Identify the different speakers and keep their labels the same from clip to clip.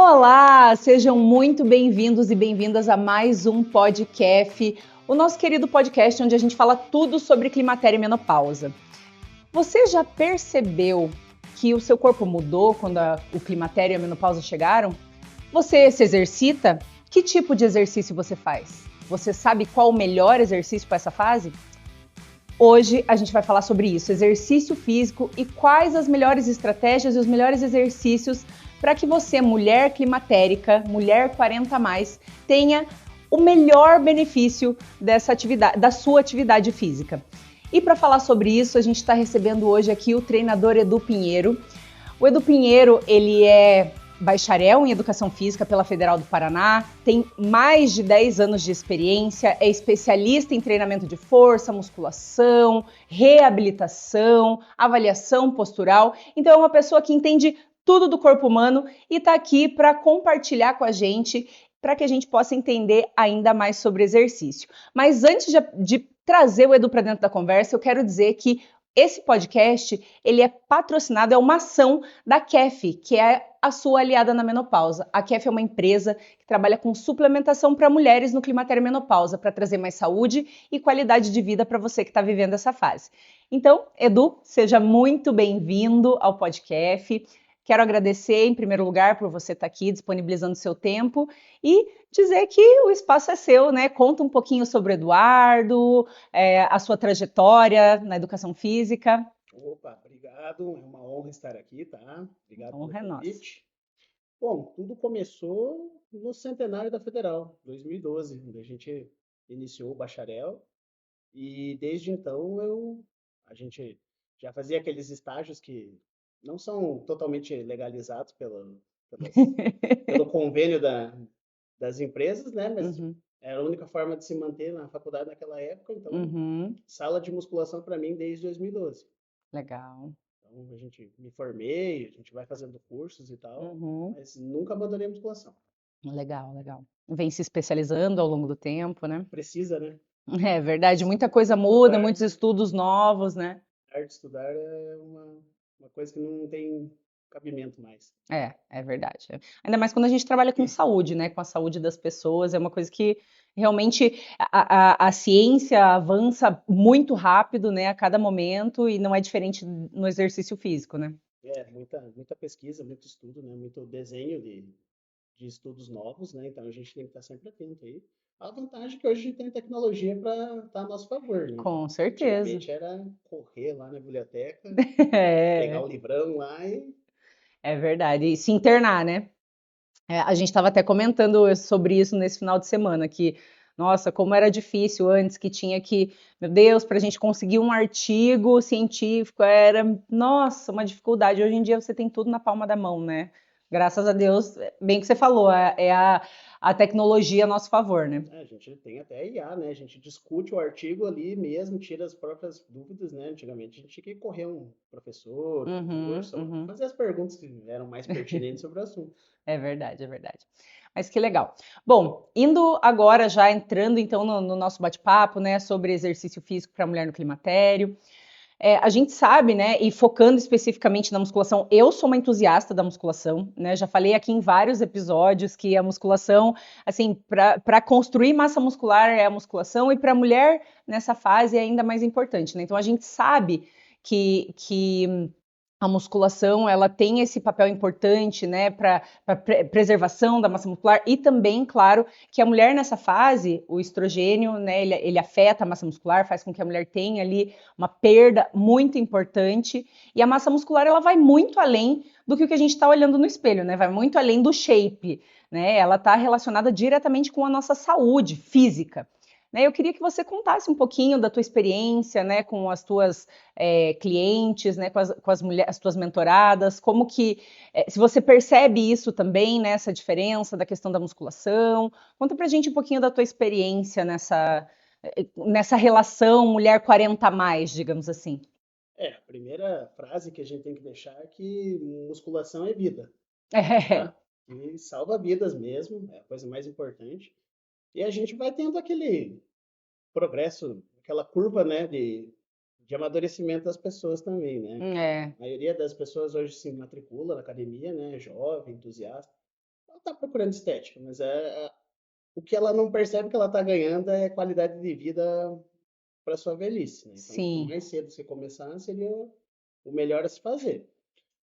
Speaker 1: Olá, sejam muito bem-vindos e bem-vindas a mais um podcast, o nosso querido podcast onde a gente fala tudo sobre climatério e menopausa. Você já percebeu que o seu corpo mudou quando o climatério e a menopausa chegaram? Você se exercita? Que tipo de exercício você faz? Você sabe qual o melhor exercício para essa fase? Hoje a gente vai falar sobre isso, exercício físico e quais as melhores estratégias e os melhores exercícios para que você, mulher climatérica, mulher 40 a mais, tenha o melhor benefício dessa atividade, da sua atividade física. E para falar sobre isso, a gente está recebendo hoje aqui o treinador Edu Pinheiro. O Edu Pinheiro, ele é bacharel em Educação Física pela Federal do Paraná, tem mais de 10 anos de experiência, é especialista em treinamento de força, musculação, reabilitação, avaliação postural. Então é uma pessoa que entende tudo do corpo humano e está aqui para compartilhar com a gente, para que a gente possa entender ainda mais sobre exercício. Mas antes de trazer o Edu para dentro da conversa, eu quero dizer que esse podcast, ele é patrocinado, é uma ação da KEF, que é a sua aliada na menopausa. A KEF é uma empresa que trabalha com suplementação para mulheres no climatério e menopausa, para trazer mais saúde e qualidade de vida para você que está vivendo essa fase. Então, Edu, seja muito bem-vindo ao podcast. Quero agradecer, em primeiro lugar, por você estar aqui disponibilizando seu tempo e dizer que o espaço é seu, né? Conta um pouquinho sobre o Eduardo, a sua trajetória na educação física.
Speaker 2: Opa, obrigado. É uma honra estar aqui, tá?
Speaker 1: A
Speaker 2: Obrigado pelo
Speaker 1: honra é nossa.
Speaker 2: convite. Bom, tudo começou no centenário da Federal, 2012, onde a gente iniciou o bacharel e desde então a gente já fazia aqueles estágios que não são totalmente legalizados pelo convênio das empresas, né? Mas
Speaker 1: Uhum,
Speaker 2: era a única forma de se manter na faculdade naquela época, então
Speaker 1: uhum,
Speaker 2: sala de musculação para mim desde 2012.
Speaker 1: legal.
Speaker 2: Então, me formei, a gente vai fazendo cursos e tal,
Speaker 1: Uhum,
Speaker 2: mas nunca abandonei a musculação.
Speaker 1: legal, legal. Vem se especializando ao longo do tempo, né?
Speaker 2: Precisa, né?
Speaker 1: É verdade, muita coisa muda,
Speaker 2: Estudar,
Speaker 1: muitos estudos novos, né?
Speaker 2: arte de estudar é uma coisa que não tem cabimento mais.
Speaker 1: É verdade. Ainda mais quando a gente trabalha com saúde, né? Com a saúde das pessoas, é uma coisa que realmente a ciência avança muito rápido, né? A cada momento, e não é diferente no exercício físico, né?
Speaker 2: É, muita pesquisa, muito estudo, né? Muito desenho de estudos novos, né? Então a gente tem que estar sempre atento aí. A vantagem é que hoje a gente tem tecnologia para estar a nosso favor, né?
Speaker 1: Com certeza.
Speaker 2: Antigamente era correr lá na biblioteca, pegar
Speaker 1: É,
Speaker 2: o livrão lá e
Speaker 1: é verdade. E se internar, né? A gente estava até comentando sobre isso nesse final de semana, que, nossa, como era difícil antes, que tinha que, meu Deus, para a gente conseguir um artigo científico, era, nossa, uma dificuldade. Hoje em dia você tem tudo na palma da mão, né? Graças a Deus, bem que você falou, a tecnologia a nosso favor, né?
Speaker 2: a gente tem até IA, né? A gente discute o artigo ali mesmo, tira as próprias dúvidas, né? Antigamente a gente tinha que correr um professor, um
Speaker 1: Uhum,
Speaker 2: curso, ou
Speaker 1: uhum.
Speaker 2: fazer as perguntas que eram mais pertinentes sobre o assunto.
Speaker 1: É verdade, é verdade. Mas que legal. Bom, indo agora, já entrando então no nosso bate-papo, né, sobre exercício físico para mulher no climatério. A gente sabe, né, e focando especificamente na musculação, eu sou uma entusiasta da musculação, né? Já falei aqui em vários episódios que a musculação, assim, para construir massa muscular é a musculação, e para a mulher nessa fase é ainda mais importante, né? Então a gente sabe que a musculação ela tem esse papel importante, né, para preservação da massa muscular, e também, claro, que a mulher nessa fase, o estrogênio, né, ele afeta a massa muscular, faz com que a mulher tenha ali uma perda muito importante, e a massa muscular ela vai muito além do que o que a gente está olhando no espelho, né, vai muito além do shape, né, ela está relacionada diretamente com a nossa saúde física. Né, eu queria que você contasse um pouquinho da tua experiência, né, com as tuas clientes, né, com as mulheres, as tuas mentoradas, como que, se você percebe isso também, né, essa diferença da questão da musculação, conta pra gente um pouquinho da tua experiência nessa relação mulher 40 a mais, digamos assim.
Speaker 2: É, a primeira frase que a gente tem que deixar é que musculação é vida,
Speaker 1: É,
Speaker 2: tá? E salva vidas mesmo, é a coisa mais importante. E a gente vai tendo aquele progresso, aquela curva, né, de amadurecimento das pessoas também, né?
Speaker 1: é,
Speaker 2: A maioria das pessoas hoje se matricula na academia, né? Jovem, entusiasta. tá procurando estética, mas o que ela não percebe que ela tá ganhando é qualidade de vida para sua velhice, né? Então, quanto
Speaker 1: Sim.
Speaker 2: mais cedo você começar, seria o melhor a se fazer.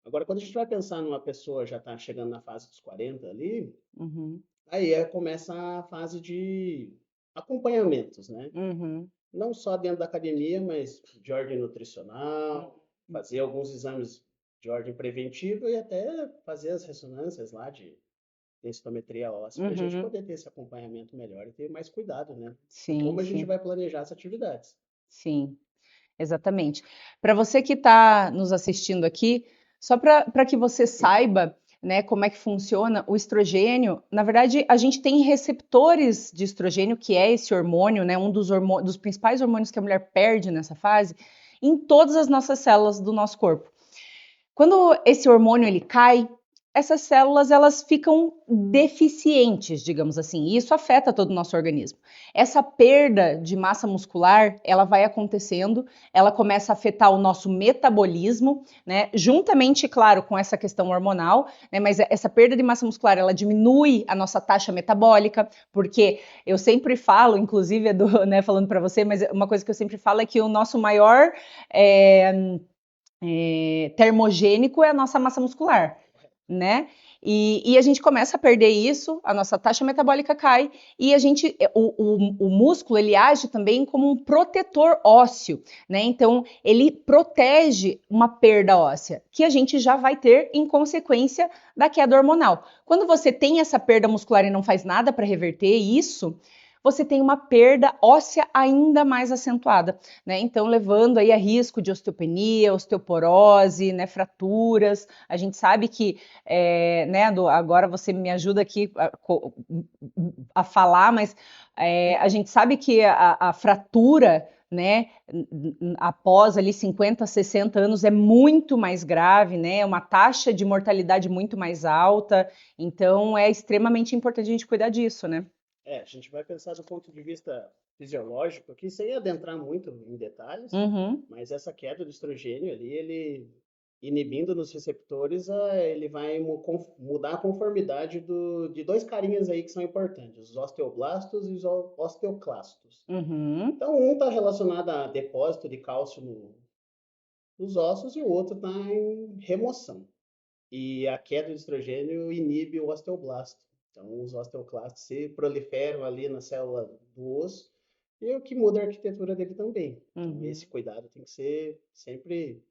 Speaker 2: Agora, quando a gente vai pensar numa pessoa já está chegando na fase dos 40 ali,
Speaker 1: Uhum.
Speaker 2: aí começa a fase de acompanhamentos, né?
Speaker 1: Uhum.
Speaker 2: Não só dentro da academia, mas de ordem nutricional, fazer alguns exames de ordem preventiva e até fazer as ressonâncias lá de densitometria óssea para a gente
Speaker 1: Uhum.
Speaker 2: poder ter esse acompanhamento melhor e ter mais cuidado, né? Em
Speaker 1: Sim,
Speaker 2: como a gente
Speaker 1: sim,
Speaker 2: vai planejar as atividades.
Speaker 1: sim. Exatamente. Para você que está nos assistindo aqui, só para que você saiba, né, como é que funciona o estrogênio, na verdade, a gente tem receptores de estrogênio, que é esse hormônio, né, um dos principais hormônios que a mulher perde nessa fase, em todas as nossas células do nosso corpo. Quando esse hormônio ele cai, essas células elas ficam deficientes, digamos assim, e isso afeta todo o nosso organismo. Essa perda de massa muscular, ela vai acontecendo, ela começa a afetar o nosso metabolismo, né? Juntamente, claro, com essa questão hormonal, né? Mas essa perda de massa muscular, ela diminui a nossa taxa metabólica, porque eu sempre falo, inclusive, né, falando para você, mas uma coisa que eu sempre falo é que o nosso maior termogênico é a nossa massa muscular, né? E a gente começa a perder isso, a nossa taxa metabólica cai e o músculo ele age também como um protetor ósseo, né? Então ele protege uma perda óssea que a gente já vai ter em consequência da queda hormonal. Quando você tem essa perda muscular e não faz nada para reverter isso, você tem uma perda óssea ainda mais acentuada, né? Então, levando aí a risco de osteopenia, osteoporose, né, fraturas. A gente sabe que, né, agora você me ajuda aqui a falar, mas a gente sabe que a fratura, né, após ali 50, 60 anos é muito mais grave, né, uma taxa de mortalidade muito mais alta, então é extremamente importante a gente cuidar disso, né?
Speaker 2: A gente vai pensar do ponto de vista fisiológico aqui, sem adentrar muito em detalhes,
Speaker 1: Uhum,
Speaker 2: mas essa queda do estrogênio ali, ele inibindo nos receptores, ele vai mudar a conformidade de dois carinhas aí que são importantes, os osteoblastos e os osteoclastos.
Speaker 1: uhum,
Speaker 2: Então, um está relacionado a depósito de cálcio nos ossos e o outro está em remoção. E a queda de estrogênio inibe o osteoblasto. Então, os osteoclastos se proliferam ali na célula do osso e é o que muda a arquitetura dele também. Então, esse
Speaker 1: uhum.
Speaker 2: cuidado tem que ser sempre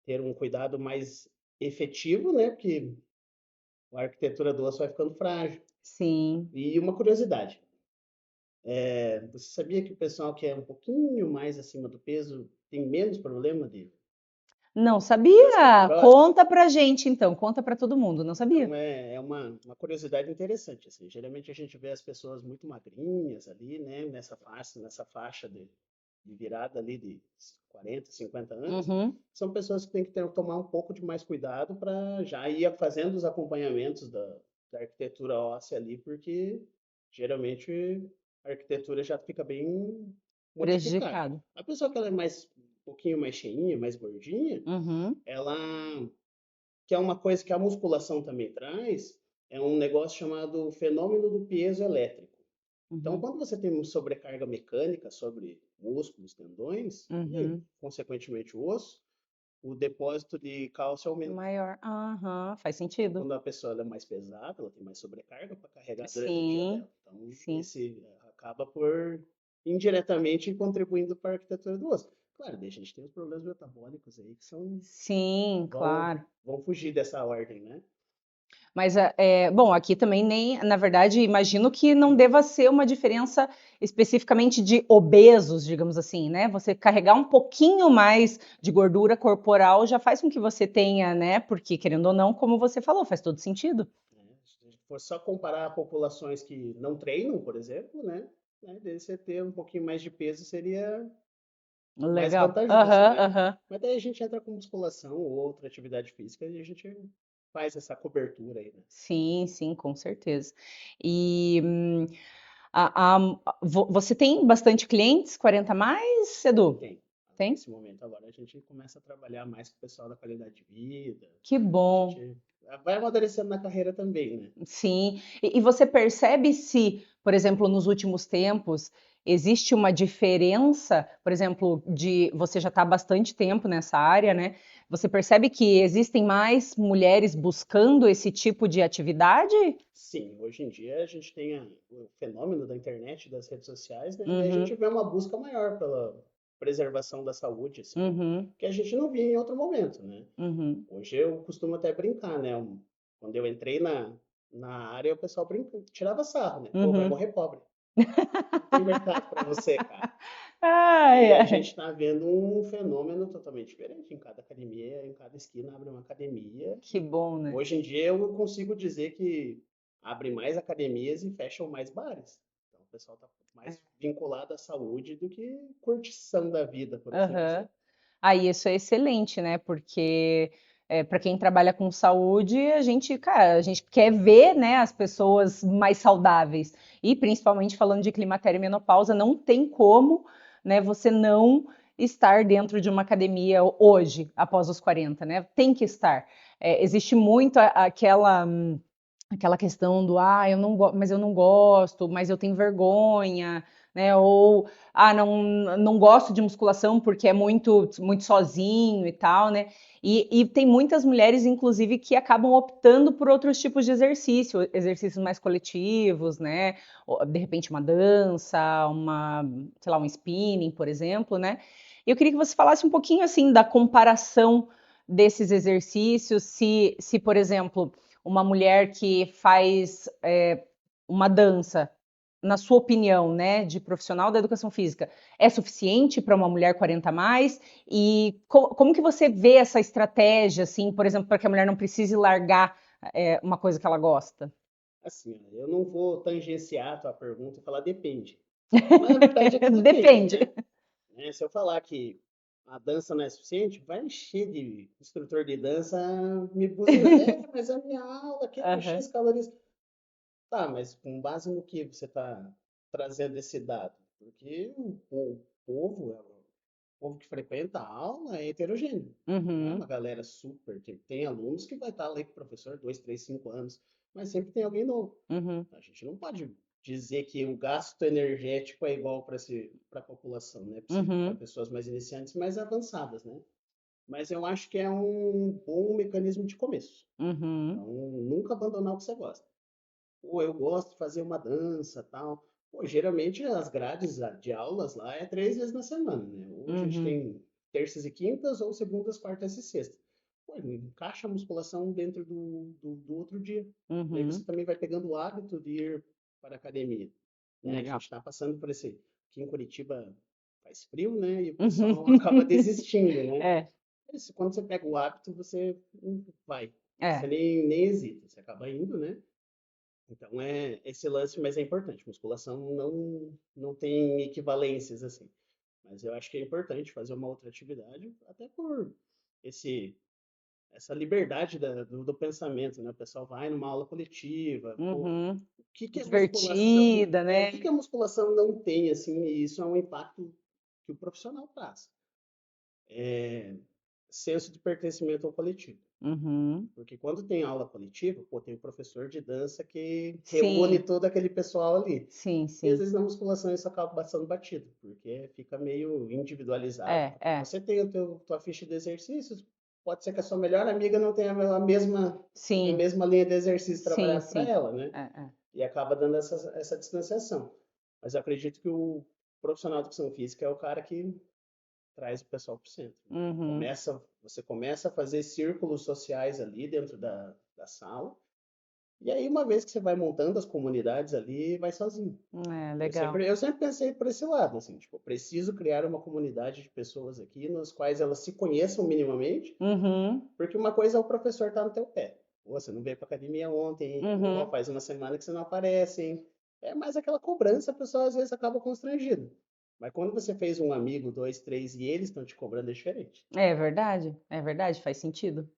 Speaker 2: ter um cuidado mais efetivo, né? Porque a arquitetura do osso vai ficando frágil.
Speaker 1: Sim.
Speaker 2: E uma curiosidade, você sabia que o pessoal que é um pouquinho mais acima do peso tem menos problema de
Speaker 1: Não sabia?
Speaker 2: osteoporose?
Speaker 1: Conta pra gente então, conta pra todo mundo, não sabia?
Speaker 2: Então é uma curiosidade interessante, assim. Geralmente a gente vê as pessoas muito magrinhas ali, né? Nessa faixa de virada ali de 40, 50 anos.
Speaker 1: Uhum.
Speaker 2: São pessoas que têm que tomar um pouco de mais cuidado para já ir fazendo os acompanhamentos da arquitetura óssea ali, porque geralmente a arquitetura já fica bem modificada.
Speaker 1: Prejudicado.
Speaker 2: A pessoa que ela é um pouquinho mais cheinha, mais gordinha,
Speaker 1: Uhum.
Speaker 2: ela que é uma coisa que a musculação também traz, é um negócio chamado fenômeno do piezo elétrico. Então,
Speaker 1: Uhum.
Speaker 2: quando você tem uma sobrecarga mecânica sobre músculos, tendões e,
Speaker 1: Uhum.
Speaker 2: consequentemente, o osso, o depósito de cálcio aumenta.
Speaker 1: Maior. Aham, faz
Speaker 2: Então,
Speaker 1: sentido.
Speaker 2: quando a pessoa é mais pesada, ela tem mais sobrecarga para carregar durante o dia
Speaker 1: Sim,
Speaker 2: dela. Então,
Speaker 1: sim.
Speaker 2: esse acaba por indiretamente contribuindo para a arquitetura do osso. Claro, daí a gente tem os problemas metabólicos aí que
Speaker 1: Sim,
Speaker 2: vão,
Speaker 1: claro.
Speaker 2: vão fugir dessa ordem, né?
Speaker 1: Mas, bom, aqui também nem, na verdade, imagino que não deva ser uma diferença especificamente de obesos, digamos assim, né? Você carregar um pouquinho mais de gordura corporal já faz com que você tenha, né? Porque, querendo ou não, como você falou, faz todo sentido.
Speaker 2: Né? Se a gente for só comparar populações que não treinam, por exemplo, daí você ter um pouquinho mais de peso seria mais
Speaker 1: Legal.
Speaker 2: vantajoso,
Speaker 1: Aham,
Speaker 2: né?
Speaker 1: aham.
Speaker 2: Mas daí a gente entra com musculação ou outra atividade física e a gente faz essa cobertura aí, né?
Speaker 1: Sim, sim, com certeza. E você tem bastante clientes, 40 a mais, Edu?
Speaker 2: Tem.
Speaker 1: Tem?
Speaker 2: Nesse momento agora a gente começa a trabalhar mais com o pessoal da qualidade de vida.
Speaker 1: Que
Speaker 2: A
Speaker 1: bom.
Speaker 2: gente vai amadurecendo na carreira também, né?
Speaker 1: Sim. E você percebe se, por exemplo, nos últimos tempos, existe uma diferença, por exemplo, de você já está há bastante tempo nessa área, né? Você percebe que existem mais mulheres buscando esse tipo de atividade?
Speaker 2: Sim, hoje em dia a gente tem o fenômeno da internet, das redes sociais, né? E a gente
Speaker 1: Uhum,
Speaker 2: vê uma busca maior pela preservação da saúde, assim,
Speaker 1: uhum,
Speaker 2: que a gente não via em outro momento, né?
Speaker 1: uhum.
Speaker 2: Hoje eu costumo até brincar, né? Quando eu entrei na área, o pessoal tirava sarro, né? Pô, vai
Speaker 1: Uhum.
Speaker 2: morrer pobre. Não tem mercado para você, cara.
Speaker 1: Ai,
Speaker 2: E a gente
Speaker 1: ai.
Speaker 2: está vendo um fenômeno totalmente diferente. Em cada academia, em cada esquina abre uma academia.
Speaker 1: Que
Speaker 2: E
Speaker 1: bom, né?
Speaker 2: hoje em dia eu consigo dizer que abre mais academias e fecham mais bares. Então o pessoal está mais vinculado à saúde do que curtição da vida, por assim
Speaker 1: Aham.
Speaker 2: dizer.
Speaker 1: Aí isso é excelente, né? Porque para quem trabalha com saúde, a gente, cara, a gente quer ver, né, as pessoas mais saudáveis. E principalmente falando de climatério e menopausa, não tem como, né, você não estar dentro de uma academia hoje, após os 40, né? Tem que estar. Existe muito aquela questão do eu não mas eu não gosto, mas eu tenho vergonha, né? Ou não gosto de musculação porque é muito sozinho e tal, né? E tem muitas mulheres, inclusive, que acabam optando por outros tipos de exercício, exercícios mais coletivos, né? Ou, de repente uma dança, sei lá, um spinning, por exemplo, né? E eu queria que você falasse um pouquinho assim da comparação desses exercícios, se por exemplo uma mulher que faz uma dança, na sua opinião, né, de profissional da educação física, é suficiente para uma mulher 40 a mais? E como que você vê essa estratégia, assim, por exemplo, para que a mulher não precise largar uma coisa que ela gosta?
Speaker 2: Assim, ó, eu não vou tangenciar a tua pergunta e falar depende. Mas na verdade é que depende,
Speaker 1: Depende.
Speaker 2: né? Se eu falar que a dança não é suficiente, vai encher de instrutor de dança me buzinando. Mas a minha aula aqui com
Speaker 1: Aham.
Speaker 2: X calorias. Tá, mas com base no que você está trazendo esse dado? Porque o povo que frequenta a aula é heterogêneo. Não é uma
Speaker 1: Uhum.
Speaker 2: galera super. Tem alunos que vai estar ali com o professor 2, 3, 5 anos, mas sempre tem alguém novo.
Speaker 1: Uhum.
Speaker 2: A gente não pode dizer que o gasto energético é igual para a população, né? Para
Speaker 1: Uhum.
Speaker 2: pessoas mais iniciantes, mais avançadas, né? Mas eu acho que é um bom mecanismo de começo.
Speaker 1: Uhum.
Speaker 2: Então, nunca abandonar o que você gosta. Ou eu gosto de fazer uma dança, tal. Pô, geralmente as grades de aulas lá é 3 vezes na semana, né? Ou a gente
Speaker 1: Uhum.
Speaker 2: tem terças e quintas, ou segundas, quartas e sextas. Pô, encaixa a musculação dentro do outro dia. E aí você
Speaker 1: Uhum.
Speaker 2: também vai pegando o hábito de ir para a academia. Né? A
Speaker 1: Legal.
Speaker 2: gente está passando por esse. Aqui em Curitiba faz frio, né? E o
Speaker 1: Uhum.
Speaker 2: pessoal acaba desistindo, né?
Speaker 1: É,
Speaker 2: Quando você pega o hábito, você vai. Você
Speaker 1: é.
Speaker 2: nem hesita, você acaba indo, né? Então é esse lance, mas é importante. Musculação não tem equivalências assim. Mas eu acho que é importante fazer uma outra atividade, até por esse essa liberdade do pensamento, né? O pessoal vai numa aula coletiva, pô,
Speaker 1: Uhum.
Speaker 2: o que que a musculação,
Speaker 1: Divertida,
Speaker 2: o que
Speaker 1: né?
Speaker 2: que a musculação não tem assim, e isso é um impacto que o profissional traz. Senso de pertencimento ao coletivo.
Speaker 1: Uhum.
Speaker 2: Porque quando tem aula coletiva, pô, tem o professor de dança que reúne
Speaker 1: Sim,
Speaker 2: todo aquele pessoal ali.
Speaker 1: sim,
Speaker 2: E às
Speaker 1: sim.
Speaker 2: vezes na musculação isso acaba passando batido, porque fica meio individualizado.
Speaker 1: É,
Speaker 2: Porque
Speaker 1: é.
Speaker 2: você tem tua ficha de exercícios, pode ser que a sua melhor amiga não tenha a
Speaker 1: Sim,
Speaker 2: mesma linha de exercício
Speaker 1: sim,
Speaker 2: trabalhado para
Speaker 1: sim.
Speaker 2: ela, né?
Speaker 1: É, é.
Speaker 2: E acaba dando essa distanciação. Mas eu acredito que o profissional de educação física é o cara que traz o pessoal para o centro.
Speaker 1: Uhum.
Speaker 2: Você começa a fazer círculos sociais ali dentro da sala, e aí uma vez que você vai montando as comunidades ali, vai sozinho.
Speaker 1: É,
Speaker 2: Eu
Speaker 1: legal.
Speaker 2: sempre, eu sempre pensei por esse lado, assim, tipo, preciso criar uma comunidade de pessoas aqui nas quais elas se conheçam minimamente,
Speaker 1: Uhum.
Speaker 2: porque uma coisa é o professor estar no teu pé. Pô, você não veio para academia ontem, pô,
Speaker 1: Uhum.
Speaker 2: faz uma semana que você não aparece, hein? É mais aquela cobrança, a pessoa às vezes acaba constrangida. Mas quando você fez um amigo, dois, três, e eles estão te cobrando, é diferente.
Speaker 1: É verdade, faz sentido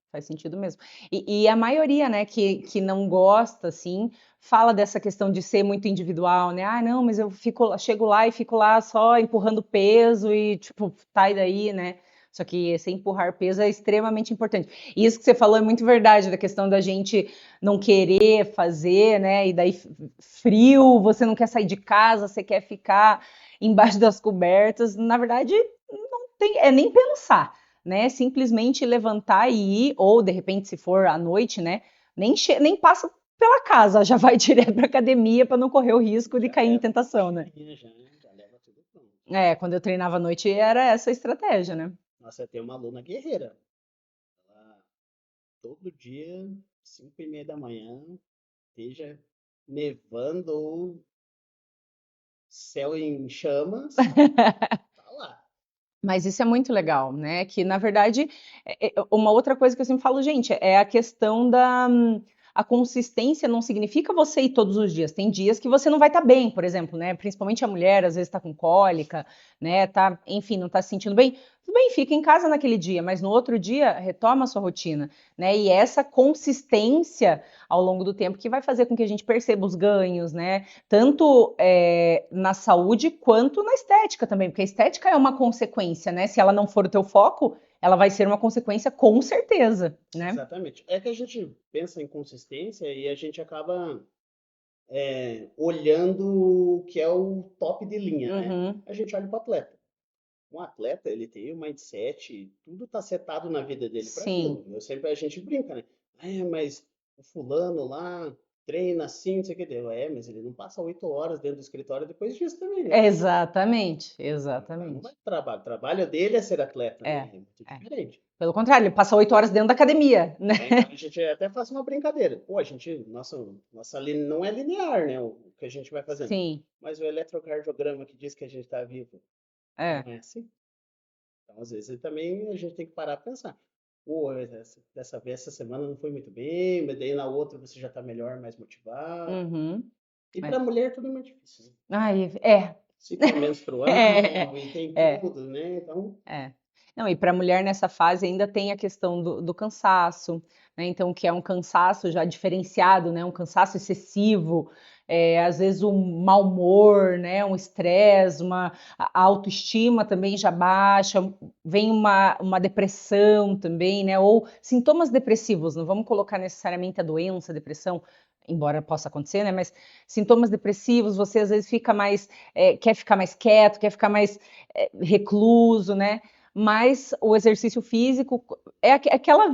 Speaker 1: mesmo. E a maioria, né, que não gosta, assim, fala dessa questão de ser muito individual, né? Ah, não, mas eu chego lá e fico lá só empurrando peso e, tipo, sai daí, né? Só que esse empurrar peso é extremamente importante. E isso que você falou é muito verdade, da questão da gente não querer fazer, né? E daí frio, você não quer sair de casa, você quer ficar embaixo das cobertas. Na verdade, é nem pensar, né? Simplesmente levantar e ir, ou de repente, se for à noite, né? Nem passa pela casa, já vai direto para academia para não correr o risco de
Speaker 2: Já
Speaker 1: cair em
Speaker 2: leva a
Speaker 1: tentação, né?
Speaker 2: mochilinha, já leva tudo pronto.
Speaker 1: É, quando eu treinava à noite era essa a estratégia, né?
Speaker 2: Nossa, eu tenho uma aluna guerreira. Ela, todo dia, 5:30 da manhã, esteja nevando ou céu em chamas, tá lá.
Speaker 1: Mas isso é muito legal, né? Que na verdade, uma outra coisa que eu sempre falo, gente, é a questão da a consistência não significa você ir todos os dias. Tem dias que você não vai estar bem, por exemplo, né? Principalmente a mulher, às vezes está com cólica, né? Tá, enfim, não está se sentindo bem. Tudo bem, fica em casa naquele dia, mas no outro dia retoma a sua rotina, né? E essa consistência ao longo do tempo que vai fazer com que a gente perceba os ganhos, né? Tanto na saúde quanto na estética também, porque a estética é uma consequência, né? Se ela não for o teu foco, ela vai ser uma consequência com certeza, né?
Speaker 2: Exatamente. É que a gente pensa em consistência e a gente acaba olhando o que é o top de linha, né?
Speaker 1: Uhum,
Speaker 2: A gente olha para o atleta. Um atleta, ele tem o mindset, tudo tá setado na vida dele para
Speaker 1: sim,
Speaker 2: aquilo. A gente brinca, né? Mas o fulano lá treina assim, não sei o que deu. Mas ele não passa 8 horas dentro do escritório depois disso também, né?
Speaker 1: exatamente,
Speaker 2: O cara não vai
Speaker 1: exatamente.
Speaker 2: pro trabalho. O trabalho dele é ser atleta, né?
Speaker 1: É,
Speaker 2: É muito
Speaker 1: é.
Speaker 2: diferente.
Speaker 1: Pelo contrário, ele passa 8 horas dentro da academia, né?
Speaker 2: Então a gente até faz uma brincadeira. Pô, nossa não é linear, né? O que a gente vai fazendo.
Speaker 1: Sim,
Speaker 2: Mas o eletrocardiograma que diz que a gente está vivo, não
Speaker 1: é.
Speaker 2: é assim? Então, às vezes, também a gente tem que parar para pensar. Pô, dessa vez, essa semana não foi muito bem, mas daí na outra você já está melhor, mais motivado.
Speaker 1: Uhum,
Speaker 2: E
Speaker 1: é.
Speaker 2: para mulher tudo é mais difícil, né?
Speaker 1: Ai, é.
Speaker 2: Ciclo
Speaker 1: É,
Speaker 2: menstrual e tem
Speaker 1: é.
Speaker 2: tudo, né? Então,
Speaker 1: É. Não, e para a mulher nessa fase ainda tem a questão do cansaço, né? Então, que é um cansaço já diferenciado, né? Um cansaço excessivo, às vezes um mau humor, né? Um estresse, a autoestima também já baixa, vem uma depressão também, né? Ou sintomas depressivos, não vamos colocar necessariamente a doença, a depressão, embora possa acontecer, né? Mas sintomas depressivos, você às vezes fica mais, quer ficar mais quieto, quer ficar mais recluso, né? Mas o exercício físico é aquela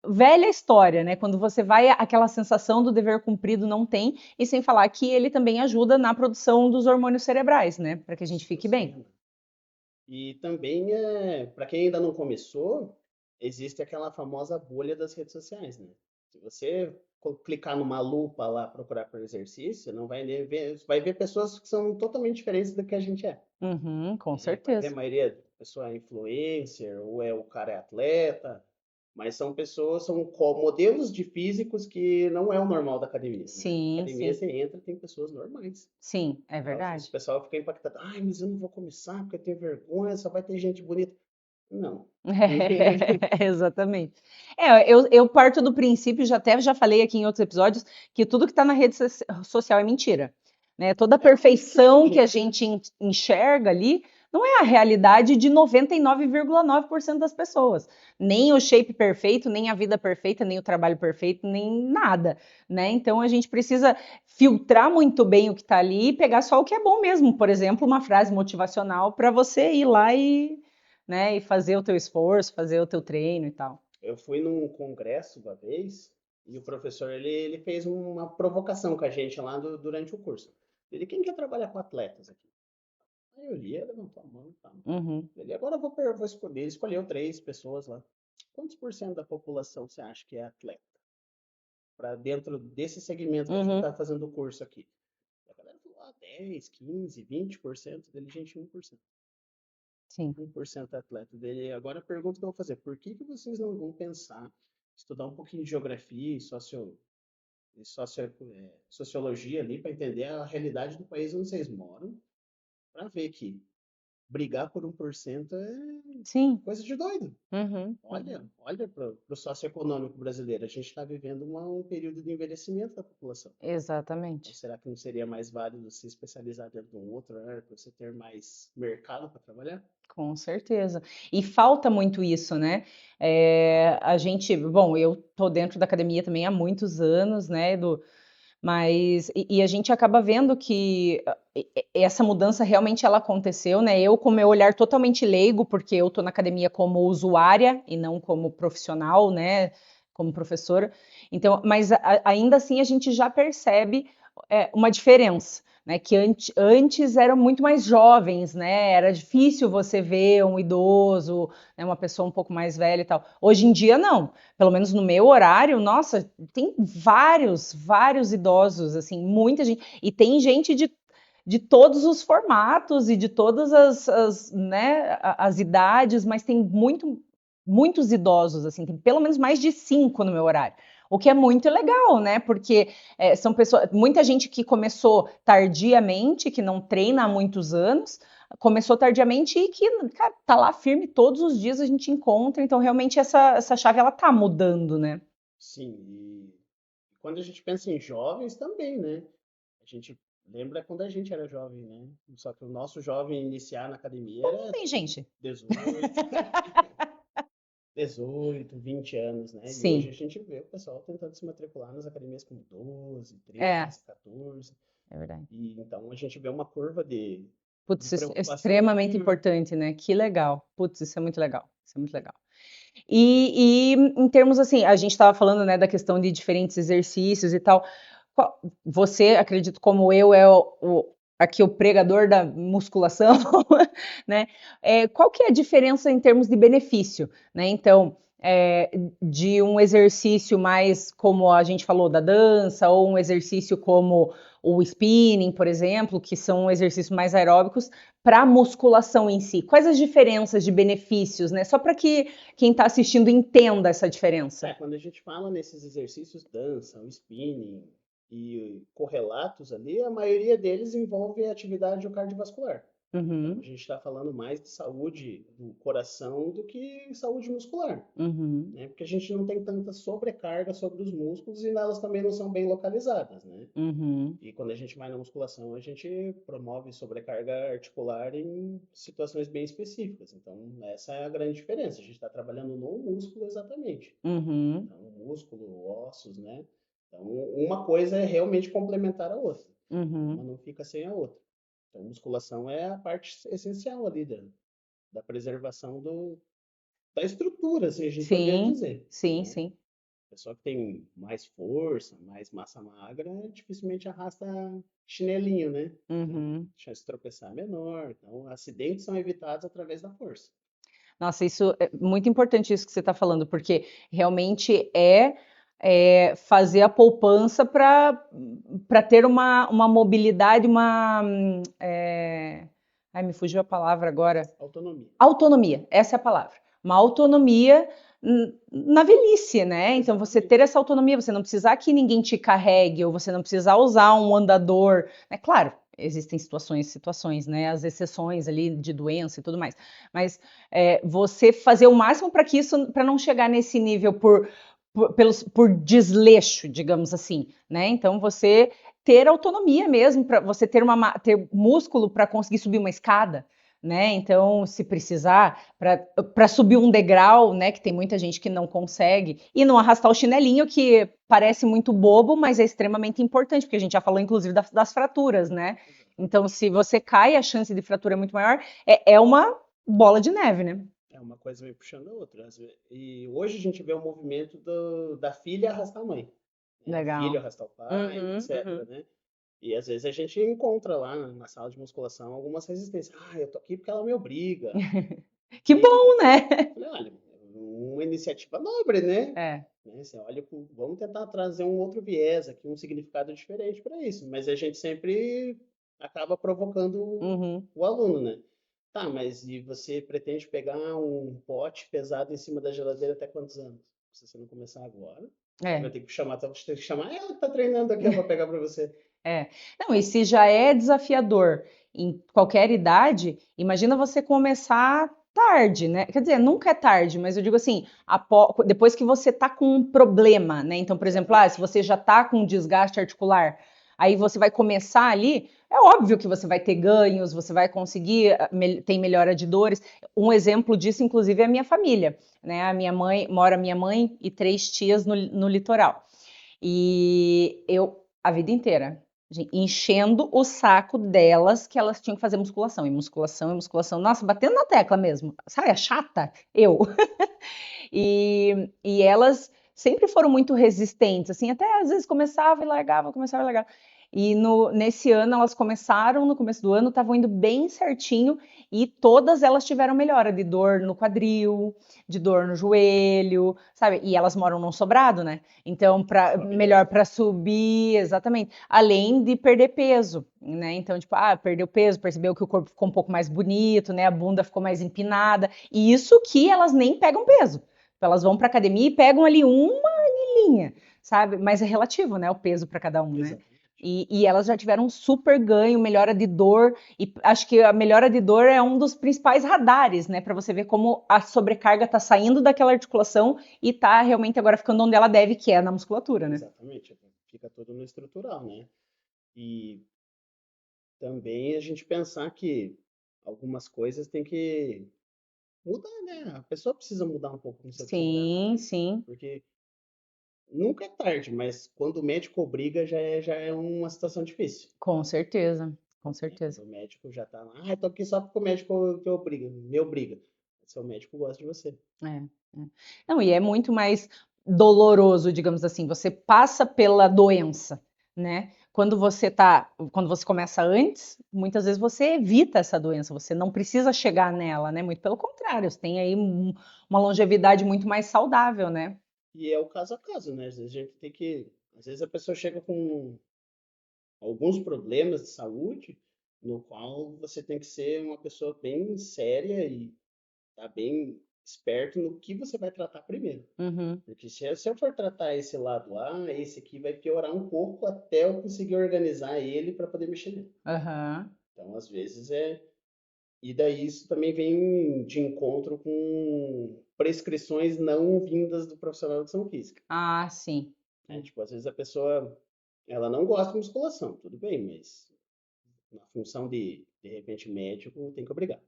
Speaker 1: velha história, né? Quando você vai, aquela sensação do dever cumprido não tem, e sem falar que ele também ajuda na produção dos hormônios cerebrais, né? Para que a gente fique
Speaker 2: sim,
Speaker 1: bem.
Speaker 2: Renan. E também, para quem ainda não começou, existe aquela famosa bolha das redes sociais, né? Se você clicar numa lupa lá, procurar por exercício, não vai ver, vai ver pessoas que são totalmente diferentes do que a gente é.
Speaker 1: Uhum, com
Speaker 2: Vai ver a
Speaker 1: certeza.
Speaker 2: maioria da pessoa é influencer, ou o cara é atleta, mas são pessoas, são modelos de físicos que não é o normal da academia, né?
Speaker 1: Sim,
Speaker 2: Academia
Speaker 1: sim,
Speaker 2: você entra, tem pessoas normais.
Speaker 1: sim, é
Speaker 2: Às vezes o
Speaker 1: verdade.
Speaker 2: pessoal fica impactado. Ai, mas eu não vou começar porque eu tenho vergonha, só vai ter gente bonita. Não.
Speaker 1: Exatamente. Eu parto do princípio, já falei aqui em outros episódios, que tudo que está na rede social é mentira. Né? Toda a
Speaker 2: É uma
Speaker 1: perfeição que a
Speaker 2: maquiagem, né?
Speaker 1: gente enxerga ali não é a realidade de 99,9% das pessoas. Nem o shape perfeito, nem a vida perfeita, nem o trabalho perfeito, nem nada. Né? Então a gente precisa filtrar muito bem o que está ali e pegar só o que é bom mesmo. Por exemplo, uma frase motivacional para você ir lá né, e fazer o teu esforço, fazer o teu treino e tal.
Speaker 2: Eu fui num congresso uma vez e o professor ele fez uma provocação com a gente lá durante o curso. Ele, quem quer trabalhar com atletas aqui? Aí eu li, ele levantou a mão e tal.
Speaker 1: Uhum,
Speaker 2: Ele, agora eu vou escolher. Ele escolheu 3 pessoas lá. Quantos por cento da população você acha que é atleta? Para dentro desse segmento que a gente
Speaker 1: uhum,
Speaker 2: está fazendo o curso aqui. A galera falou, 10, 15, 20%, dele, gente, 1%.
Speaker 1: sim.
Speaker 2: 1% atleta dele. Agora a pergunta que eu vou fazer, por que vocês não vão pensar, estudar um pouquinho de geografia sociologia ali para entender a realidade do país onde vocês moram, para ver que brigar por 1% é
Speaker 1: Sim.
Speaker 2: coisa de doido.
Speaker 1: Uhum,
Speaker 2: Olha, olha para o socioeconômico brasileiro. A gente está vivendo um período de envelhecimento da população. Então,
Speaker 1: exatamente.
Speaker 2: será que não seria mais válido se especializar dentro de um outro área para você ter mais mercado para trabalhar?
Speaker 1: Com certeza. E falta muito isso, né? A gente, bom, eu tô dentro da academia também há muitos anos, né, mas a gente acaba vendo que essa mudança realmente ela aconteceu, né? Eu com meu olhar totalmente leigo, porque eu tô na academia como usuária e não como profissional, né? Como professora. Então, mas ainda assim a gente já percebe uma diferença. Né, que antes eram muito mais jovens, né? Era difícil você ver um idoso, né, uma pessoa um pouco mais velha e tal. Hoje em dia, não. Pelo menos no meu horário, nossa, tem vários idosos, assim, muita gente. E tem gente de todos os formatos e de todas né, as idades, mas tem muitos idosos, assim, tem pelo menos mais de 5 no meu horário. O que é muito legal, né? Porque são pessoas, muita gente que começou tardiamente, que não treina há muitos anos, começou tardiamente e que, cara, tá lá firme todos os dias a gente encontra, então realmente essa chave ela tá mudando, né?
Speaker 2: Sim, e quando a gente pensa em jovens também, né? A gente lembra quando a gente era jovem, né? Só que o nosso jovem iniciar na academia era
Speaker 1: Tem gente.
Speaker 2: 18, 20 anos, né? E hoje a
Speaker 1: Sim,
Speaker 2: gente vê o pessoal tentando se matricular nas academias com 12,
Speaker 1: é,
Speaker 2: 13, 14.
Speaker 1: é verdade.
Speaker 2: E então a gente vê uma curva de
Speaker 1: Putz, isso é
Speaker 2: preocupação
Speaker 1: extremamente
Speaker 2: maior.
Speaker 1: importante, né? Que legal. Putz, isso é muito legal. Isso é muito legal. E em termos assim, a gente estava falando, né, da questão de diferentes exercícios e tal. Você, acredito como eu, é aqui o pregador da musculação, né? Qual que é a diferença em termos de benefício, né? Então, de um exercício mais como a gente falou da dança, ou um exercício como o spinning, por exemplo, que são exercícios mais aeróbicos, para a musculação em si. Quais as diferenças de benefícios, né? Só para que quem está assistindo entenda essa diferença.
Speaker 2: Quando a gente fala nesses exercícios dança, o spinning e correlatos ali, a maioria deles envolve atividade cardiovascular. Então a
Speaker 1: Uhum,
Speaker 2: gente está falando mais de saúde do coração do que saúde muscular,
Speaker 1: uhum,
Speaker 2: né? Porque a gente não tem tanta sobrecarga sobre os músculos e elas também não são bem localizadas, né?
Speaker 1: uhum,
Speaker 2: E quando a gente vai na musculação, a gente promove sobrecarga articular em situações bem específicas. Então, essa é a grande diferença. A gente está trabalhando no músculo exatamente.
Speaker 1: uhum,
Speaker 2: Então, músculo, ossos, né? Então, uma coisa é realmente complementar a outra. Uma
Speaker 1: uhum.
Speaker 2: não fica sem a outra. Então, musculação é a parte essencial ali da preservação da estrutura, assim a gente poderia
Speaker 1: Sim,
Speaker 2: dizer,
Speaker 1: sim,
Speaker 2: né?
Speaker 1: sim.
Speaker 2: Pessoa que tem mais força, mais massa magra, dificilmente arrasta chinelinho, né?
Speaker 1: Uhum.
Speaker 2: Chance de tropeçar é menor. Então, acidentes são evitados através da força.
Speaker 1: Nossa, isso é muito importante isso que você está falando, porque realmente é fazer a poupança para ter uma mobilidade, ai, me fugiu a palavra agora.
Speaker 2: Autonomia.
Speaker 1: Autonomia, essa é a palavra. Uma autonomia na velhice, né? Então você
Speaker 2: Exatamente.
Speaker 1: ter essa autonomia, você não precisar que ninguém te carregue, ou você não precisar usar um andador, né? Claro, existem situações, né? As exceções ali de doença e tudo mais. Mas você fazer o máximo para que isso, para não chegar nesse nível por desleixo, digamos assim, né? Então você ter autonomia mesmo, para você ter músculo para conseguir subir uma escada, né? Então, se precisar, para subir um degrau, né? Que tem muita gente que não consegue, e não arrastar o chinelinho, que parece muito bobo, mas é extremamente importante, porque a gente já falou, inclusive, das fraturas, né? Então,
Speaker 2: Exatamente.
Speaker 1: se você cai, a chance de fratura é muito maior. É uma bola de neve, né?
Speaker 2: É uma coisa meio puxando a outra. E hoje a gente vê o movimento da filha arrastar a mãe, né? O filho
Speaker 1: Legal.
Speaker 2: arrastar o pai,
Speaker 1: Uhum,
Speaker 2: etc,
Speaker 1: uhum.
Speaker 2: né? E às vezes a gente encontra lá na sala de musculação algumas resistências. Ah, eu tô aqui porque ela me obriga.
Speaker 1: Que
Speaker 2: E
Speaker 1: bom, né?
Speaker 2: falei, olha, uma iniciativa nobre, né?
Speaker 1: É.
Speaker 2: Você olha, vamos tentar trazer um outro viés aqui, um significado diferente para isso. Mas a gente sempre acaba provocando
Speaker 1: Uhum.
Speaker 2: o aluno, né? Tá, mas e você pretende pegar um pote pesado em cima da geladeira até quantos anos? Se você não começar agora, você vai
Speaker 1: É.
Speaker 2: ter que chamar, tem que chamar ela que tá treinando aqui para pegar para você.
Speaker 1: É. Não, e se já é desafiador em qualquer idade, imagina você começar tarde, né? Quer dizer, nunca é tarde, mas eu digo assim, depois que você tá com um problema, né? Então, por exemplo, se
Speaker 2: Exatamente.
Speaker 1: você já tá com desgaste articular, aí você vai começar ali, é óbvio que você vai ter ganhos, você vai conseguir, tem melhora de dores. Um exemplo disso, inclusive, é a minha família, né? A minha mãe, mora minha mãe e 3 tias no litoral. E eu, a vida inteira, enchendo o saco delas que elas tinham que fazer musculação, e musculação, e musculação. Nossa, batendo na tecla mesmo. Sabe, a chata? Eu. E elas sempre foram muito resistentes, assim, até às vezes começava e largava, começava e largava. E nesse ano elas começaram, no começo do ano, estavam indo bem certinho e todas elas tiveram melhora de dor no quadril, de dor no joelho, sabe? E elas moram num sobrado, né? Então, melhor
Speaker 2: Maravilhoso.
Speaker 1: para subir, exatamente. Além de perder peso, né? Então, tipo, perdeu peso, percebeu que o corpo ficou um pouco mais bonito, né? A bunda ficou mais empinada. E isso que elas nem pegam peso. Elas vão para academia e pegam ali uma anilhinha, sabe? Mas é relativo, né? O peso para cada um, né?
Speaker 2: Exatamente.
Speaker 1: E elas já tiveram um super ganho, melhora de dor, e acho que a melhora de dor é um dos principais radares, né? Para você ver como a sobrecarga está saindo daquela articulação e está realmente agora ficando onde ela deve, que é na musculatura, né?
Speaker 2: Exatamente. Fica tudo no estrutural, né? E também a gente pensar que algumas coisas tem que mudar, né? A pessoa precisa mudar um pouco a concepção dela,
Speaker 1: Sim,
Speaker 2: né?
Speaker 1: sim,
Speaker 2: Porque nunca é tarde, mas quando o médico obriga já é uma situação difícil,
Speaker 1: com certeza, com
Speaker 2: né?
Speaker 1: certeza.
Speaker 2: Quando o médico já tá lá, tô aqui só porque o médico me obriga. Seu médico gosta de você.
Speaker 1: É, é. Não, e é muito mais doloroso, digamos assim. Você passa pela doença, né? Quando você começa antes, muitas vezes você evita essa doença, você não precisa chegar nela, né? Muito pelo contrário, você tem aí uma longevidade muito mais saudável, né?
Speaker 2: E é o caso a caso, né? Às vezes a gente tem que. Às vezes a pessoa chega com alguns problemas de saúde, no qual você tem que ser uma pessoa bem séria e tá bem esperto no que você vai tratar primeiro.
Speaker 1: Uhum,
Speaker 2: Porque se eu for tratar esse lado A, esse aqui vai piorar um pouco até eu conseguir organizar ele para poder mexer nele.
Speaker 1: aham.
Speaker 2: Então, às vezes é. E daí isso também vem de encontro com prescrições não vindas do profissional de educação física.
Speaker 1: Ah, sim.
Speaker 2: Né? Tipo, às vezes a pessoa ela não gosta de musculação, tudo bem, mas na função de repente médico tem que obrigar.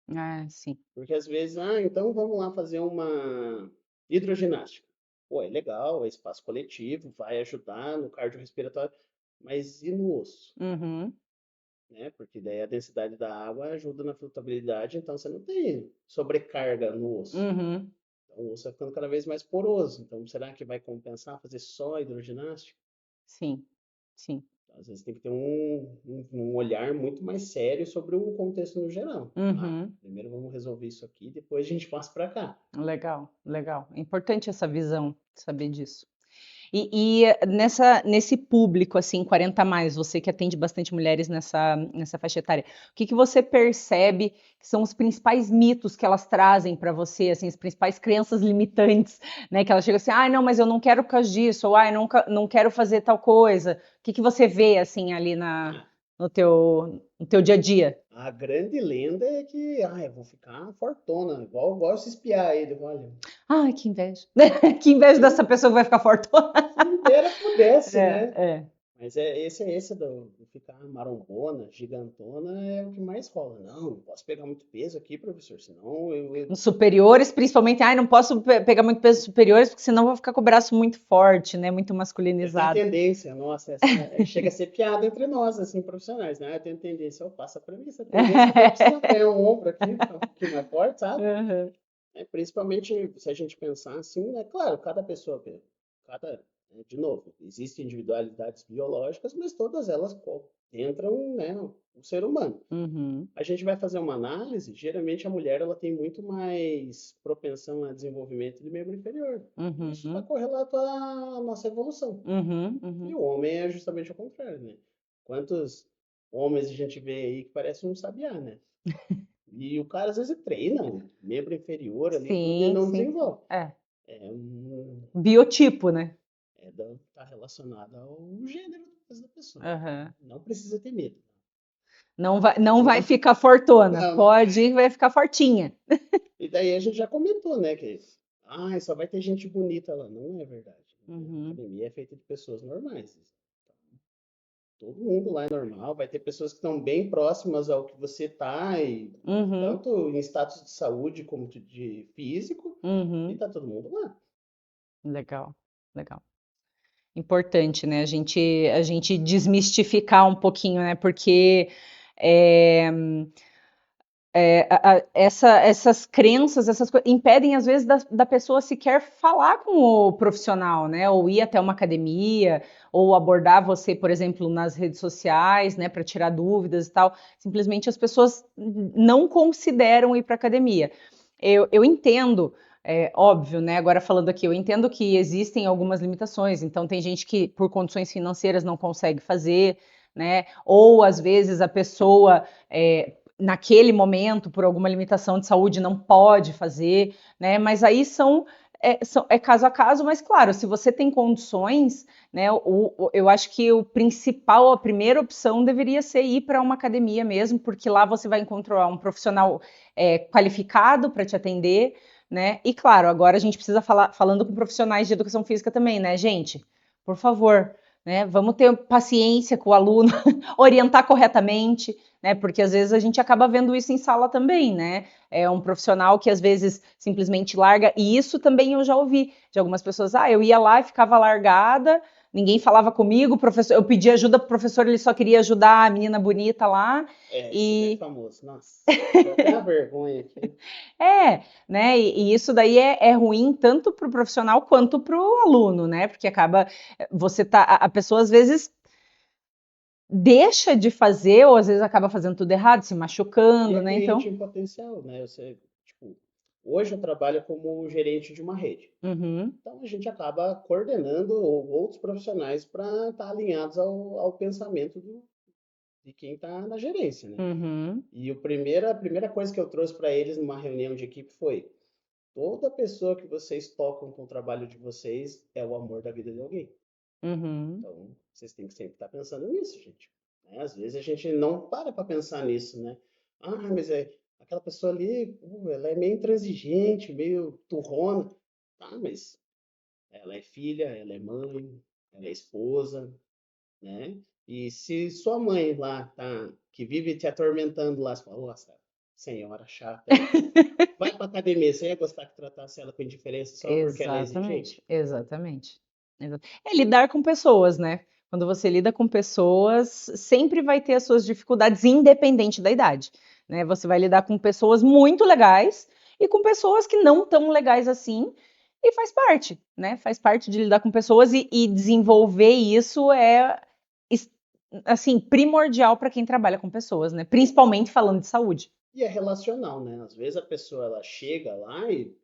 Speaker 1: Ah, sim.
Speaker 2: Porque às vezes, então vamos lá fazer uma hidroginástica. Pô, é legal, é espaço coletivo, vai ajudar no cardiorrespiratório, mas e no osso?
Speaker 1: Uhum,
Speaker 2: Né? Porque daí a densidade da água ajuda na flutuabilidade, então você não tem sobrecarga no osso.
Speaker 1: uhum.
Speaker 2: Então o osso vai ficando cada vez mais poroso. Então será que vai compensar fazer só hidroginástica?
Speaker 1: Sim, sim.
Speaker 2: Às vezes tem que ter um olhar muito mais sério sobre o contexto no geral.
Speaker 1: Uhum.
Speaker 2: Primeiro vamos resolver isso aqui, depois a gente passa para cá.
Speaker 1: Legal, legal. É importante essa visão, saber disso. Nesse público, assim, 40 a mais, você que atende bastante mulheres nessa faixa etária, o que você percebe que são os principais mitos que elas trazem para você, assim, as principais crenças limitantes, né? Que elas chegam assim, não, mas eu não quero por causa disso, ou não quero fazer tal coisa. O que você vê, assim, ali
Speaker 2: Ah,
Speaker 1: no teu dia a dia?
Speaker 2: a grande lenda é que, eu vou ficar fortona, igual se espiar ele, olha.
Speaker 1: Ai, que inveja. Que inveja dessa
Speaker 2: Quem,
Speaker 1: pessoa que vai ficar fortona.
Speaker 2: quem dera pudesse,
Speaker 1: É,
Speaker 2: né?
Speaker 1: é.
Speaker 2: Mas esse do ficar marombona, gigantona, é o que mais rola. Não posso pegar muito peso aqui, professor, senão
Speaker 1: Nos superiores, principalmente, não posso pegar muito peso superiores, porque senão eu vou ficar com o braço muito forte, né? Muito
Speaker 2: eu tenho
Speaker 1: masculinizado.
Speaker 2: tendência, nossa, essa chega a ser piada entre nós, assim, profissionais, né? Eu tenho tendência, passa pra mim essa tendência, eu tô precisando ganhar um ombro aqui, ficar um pouquinho mais forte, sabe?
Speaker 1: Uhum.
Speaker 2: Principalmente se a gente pensar assim, é claro, cada pessoa, de novo, existem individualidades biológicas, mas todas elas entram, né, o ser humano.
Speaker 1: Uhum.
Speaker 2: A gente vai fazer uma análise, geralmente a mulher ela tem muito mais propensão a desenvolvimento de membro inferior. Isso está
Speaker 1: Uhum.
Speaker 2: correlato à nossa evolução.
Speaker 1: Uhum.
Speaker 2: E
Speaker 1: Uhum.
Speaker 2: o homem é justamente o contrário, né? Quantos homens a gente vê aí que parecem um sabiá, né? E o cara às vezes treina, membro inferior ali, tudo, e
Speaker 1: Sim,
Speaker 2: não
Speaker 1: sim, sim.
Speaker 2: desenvolve.
Speaker 1: É.
Speaker 2: É, um,
Speaker 1: Biotipo, né?
Speaker 2: tá relacionado ao gênero da pessoa. pessoa.
Speaker 1: Aham.
Speaker 2: Não precisa ter medo.
Speaker 1: Não vai ficar fortuna.
Speaker 2: Não.
Speaker 1: Pode ir, vai ficar fortinha.
Speaker 2: E daí a gente já comentou, né, que só vai ter gente bonita lá. Não é verdade. A
Speaker 1: Uhum,
Speaker 2: academia é feita de pessoas normais. Todo mundo lá é normal. Vai ter pessoas que estão bem próximas ao que você tá, e
Speaker 1: uhum,
Speaker 2: tanto em status de saúde como de físico, e
Speaker 1: uhum.
Speaker 2: tá todo mundo lá.
Speaker 1: Legal, legal. Importante, né? A gente desmistificar um pouquinho, né? Porque é, essas crenças, essas coisas, impedem, às vezes, da pessoa sequer falar com o profissional, né? Ou ir até uma academia, ou abordar você, por exemplo, nas redes sociais, né? Para tirar dúvidas e tal. Simplesmente as pessoas não consideram ir para academia. Eu entendo, óbvio, né? Agora falando aqui, eu entendo que existem algumas limitações. Então, tem gente que, por condições financeiras, não consegue fazer, né? Ou às vezes a pessoa naquele momento, por alguma limitação de saúde, não pode fazer, né? Mas aí é caso a caso, mas claro, se você tem condições, né? Eu acho que o principal, a primeira opção deveria ser ir para uma academia mesmo, porque lá você vai encontrar um profissional qualificado para te atender, né? E claro, agora a gente precisa falando com profissionais de educação física também, né, gente? Por favor, né? Vamos ter paciência com o aluno, orientar corretamente, né? Porque às vezes a gente acaba vendo isso em sala também, né? É um profissional que às vezes simplesmente larga, e isso também eu já ouvi de algumas pessoas. Eu ia lá e ficava largada, ninguém falava comigo, professor, eu pedi ajuda pro professor, ele só queria ajudar a menina bonita lá,
Speaker 2: Esse daí é
Speaker 1: e
Speaker 2: famoso. Nossa, deu até uma vergonha aqui.
Speaker 1: né? E isso daí é ruim tanto para o profissional quanto para o aluno, né? Porque acaba você tá a pessoa às vezes deixa de fazer ou às vezes acaba fazendo tudo errado, se
Speaker 2: E
Speaker 1: machucando,
Speaker 2: é
Speaker 1: né?
Speaker 2: cliente
Speaker 1: Então,
Speaker 2: em potencial, né? Você, tipo, hoje eu trabalho como gerente de uma rede.
Speaker 1: uhum,
Speaker 2: Então a gente acaba coordenando outros profissionais para estar alinhados ao pensamento de quem está na gerência, né?
Speaker 1: uhum,
Speaker 2: E a primeira coisa que eu trouxe para eles numa reunião de equipe foi: toda pessoa que vocês tocam com o trabalho de vocês é o amor da vida de alguém.
Speaker 1: uhum,
Speaker 2: Então, vocês têm que sempre estar pensando nisso, gente. Né? Às vezes a gente não para pensar nisso, né? Mas aquela pessoa ali, ela é meio intransigente, meio turrona. Mas ela é filha, ela é mãe, ela é esposa, né? E se sua mãe lá que vive te atormentando lá, você fala: nossa, senhora chata, vai pra academia, você ia gostar que tratasse ela com indiferença só porque ela é
Speaker 1: exatamente,
Speaker 2: exigente?
Speaker 1: exatamente. É lidar com pessoas, né? Quando você lida com pessoas, sempre vai ter as suas dificuldades, independente da idade, né? Você vai lidar com pessoas muito legais e com pessoas que não tão legais assim, e faz parte, né? Faz parte de lidar com pessoas e desenvolver isso es- assim, primordial para quem trabalha com pessoas, né? Principalmente falando de saúde.
Speaker 2: E é relacional, né? Às vezes a pessoa ela chega lá e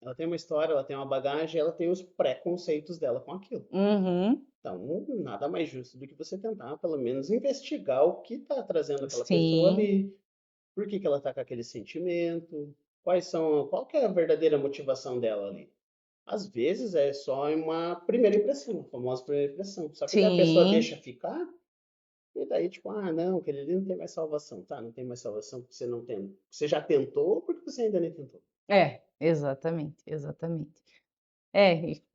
Speaker 2: ela tem uma história, ela tem uma bagagem, ela tem os preconceitos dela com aquilo.
Speaker 1: Uhum,
Speaker 2: Então, nada mais justo do que você tentar, pelo menos, investigar o que está trazendo aquela pessoa
Speaker 1: sim,
Speaker 2: ali, por que que ela está com aquele sentimento, qual que é a verdadeira motivação dela ali. Às vezes é só uma primeira impressão, a famosa primeira impressão. Só que daí a pessoa
Speaker 1: sim.
Speaker 2: deixa ficar, e daí, tipo, não, aquele ali não tem mais salvação. Tá, não tem mais salvação porque você não tem. Você já tentou ou porque você ainda nem tentou?
Speaker 1: Exatamente, exatamente.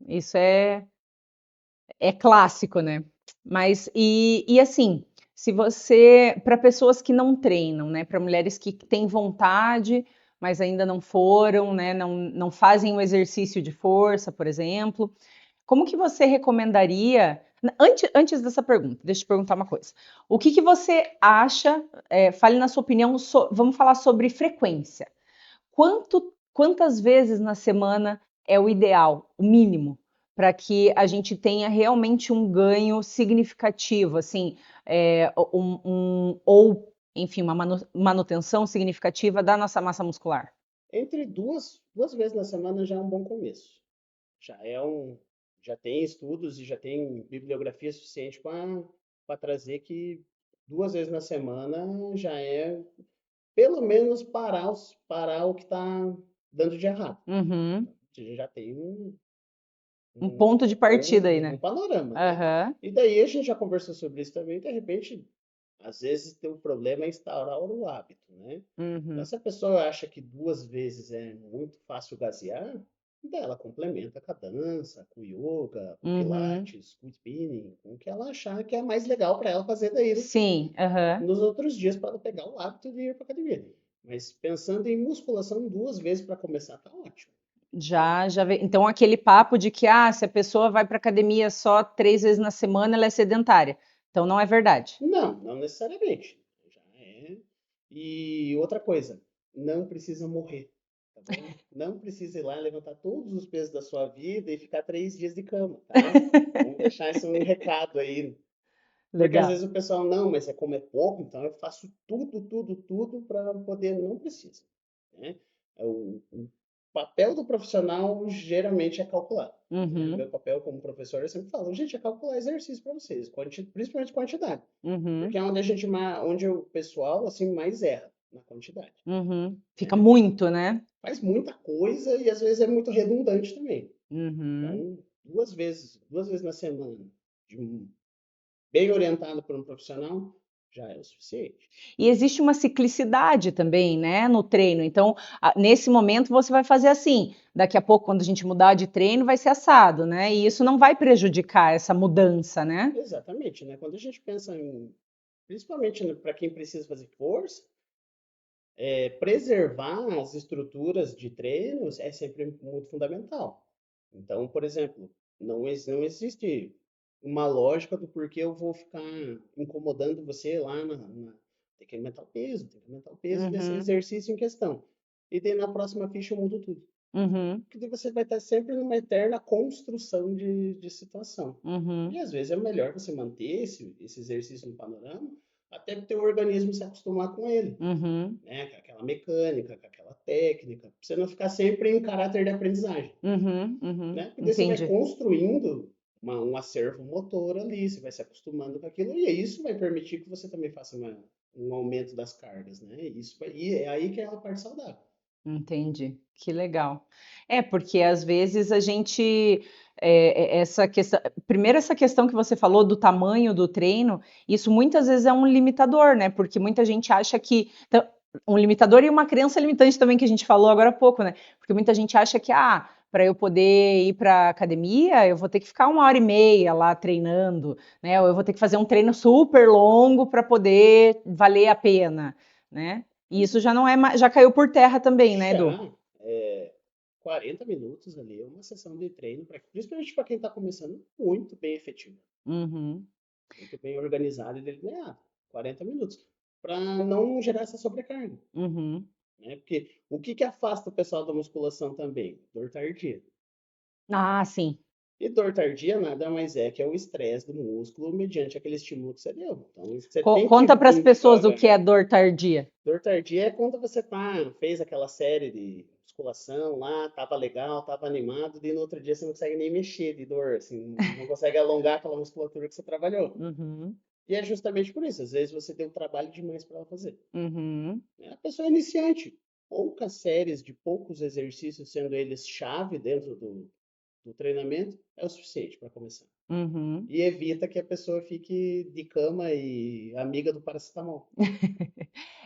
Speaker 1: Isso é clássico, né? Mas e assim, se você para pessoas que não treinam, né? Para mulheres que têm vontade, mas ainda não foram, né? Não fazem o exercício de força, por exemplo. Como que você recomendaria? Antes dessa pergunta, deixa eu te perguntar uma coisa. O que você acha? Fale na sua opinião. Vamos falar sobre frequência. Quantas vezes na semana é o ideal, o mínimo, para que a gente tenha realmente um ganho significativo, assim, ou, enfim, uma manutenção significativa da nossa massa muscular?
Speaker 2: Entre duas vezes na semana já é um bom começo. Já é um, já tem estudos e já tem bibliografia suficiente para trazer que 2 vezes na semana já é pelo menos parar o que está dando de errado.
Speaker 1: Uhum,
Speaker 2: A gente já tem
Speaker 1: Um ponto de partida aí,
Speaker 2: um
Speaker 1: né?
Speaker 2: panorama, né?
Speaker 1: Aham.
Speaker 2: E daí a gente já conversou sobre isso também, de repente, às vezes tem um problema é instaurar o hábito, né? Então,
Speaker 1: Uhum.
Speaker 2: se a pessoa acha que 2 vezes é muito fácil gasear, então ela complementa com a dança, com o yoga, com o
Speaker 1: Uhum.
Speaker 2: pilates, com o spinning, com o que ela achar que é mais legal para ela fazer daí
Speaker 1: Sim, aham.
Speaker 2: nos outros dias para ela pegar o hábito de ir para academia. Mas pensando em musculação 2 vezes para começar, tá ótimo.
Speaker 1: Já vê. Então, aquele papo de que, se a pessoa vai para academia só 3 vezes na semana, ela é sedentária. Então, não é verdade.
Speaker 2: Não, não necessariamente. Já é. E outra coisa, não precisa morrer, tá bom? Não precisa ir lá levantar todos os pesos da sua vida e ficar 3 dias de cama, tá? Vamos deixar isso um recado aí. Porque às
Speaker 1: Legal.
Speaker 2: vezes o pessoal, não, mas é como é pouco, então eu faço tudo para poder. Não precisa, né? O papel do profissional geralmente é calcular, né? O
Speaker 1: Uhum,
Speaker 2: meu papel como professor, eu sempre falo, gente, é calcular exercício para vocês, principalmente quantidade.
Speaker 1: uhum,
Speaker 2: Porque é onde onde o pessoal assim mais erra na quantidade,
Speaker 1: uhum. Fica
Speaker 2: né?
Speaker 1: muito, né?
Speaker 2: Faz muita coisa e às vezes é muito redundante também.
Speaker 1: Uhum.
Speaker 2: Então, 2 vezes na semana, bem orientado por um profissional, já é o suficiente.
Speaker 1: E existe uma ciclicidade também, né, no treino. Então, nesse momento você vai fazer assim, daqui a pouco, quando a gente mudar de treino, vai ser assado, né? E isso não vai prejudicar essa mudança, né?
Speaker 2: Exatamente, né? Quando a gente pensa em, principalmente para quem precisa fazer força, preservar as estruturas de treinos é sempre muito fundamental. Então, por exemplo, não existe uma lógica do porquê eu vou ficar incomodando você lá tem que aumentar o peso desse
Speaker 1: Uhum,
Speaker 2: exercício em questão. E daí na próxima ficha eu mudo tudo.
Speaker 1: uhum,
Speaker 2: Porque daí você vai estar sempre numa eterna construção de situação. E
Speaker 1: uhum,
Speaker 2: às vezes é melhor você manter esse exercício no panorama, até para o teu organismo se acostumar com ele,
Speaker 1: uhum,
Speaker 2: né? Com aquela mecânica, com aquela técnica, pra você não ficar sempre em caráter de aprendizagem,
Speaker 1: uhum, uhum.
Speaker 2: né? Porque daí você vai
Speaker 1: Entendi.
Speaker 2: construindo um acervo motor ali, você vai se acostumando com aquilo, e isso vai permitir que você também faça um aumento das cargas, né? E é aí que é a parte saudável.
Speaker 1: Entendi, que legal. É, porque às vezes a gente, essa questão, primeiro essa questão que você falou do tamanho do treino, isso muitas vezes é um limitador, né? Porque muita gente acha que, então, um limitador e uma crença limitante também que a gente falou agora há pouco, né? Porque muita gente acha que, para eu poder ir para academia, eu vou ter que ficar 1 hora e meia lá treinando, né? Ou eu vou ter que fazer um treino super longo para poder valer a pena, né? E isso já não é já caiu por terra também, né, Edu?
Speaker 2: Já, 40 minutos ali é uma sessão de treino, principalmente para quem está começando, muito bem efetiva,
Speaker 1: Uhum,
Speaker 2: muito bem organizado e delineado. 40 minutos. Para não gerar essa sobrecarga,
Speaker 1: uhum.
Speaker 2: né? Porque o que afasta o pessoal da musculação também? Dor tardia.
Speaker 1: Ah, sim.
Speaker 2: E dor tardia nada mais é que é o estresse do músculo mediante aquele estímulo que você deu. Então você tem que
Speaker 1: Conta para as
Speaker 2: vir
Speaker 1: pessoas o que é
Speaker 2: devagar.
Speaker 1: dor tardia.
Speaker 2: Dor tardia é quando você fez aquela série de musculação lá, tava legal, tava animado, e no outro dia você não consegue nem mexer de dor, assim, não consegue alongar aquela musculatura que você trabalhou.
Speaker 1: Uhum,
Speaker 2: E é justamente por isso, às vezes você deu trabalho demais para ela fazer,
Speaker 1: uhum,
Speaker 2: né? A pessoa é iniciante, poucas séries de poucos exercícios, sendo eles chave dentro do treinamento, é o suficiente para começar.
Speaker 1: uhum.
Speaker 2: E evita que a pessoa fique de cama e amiga do paracetamol.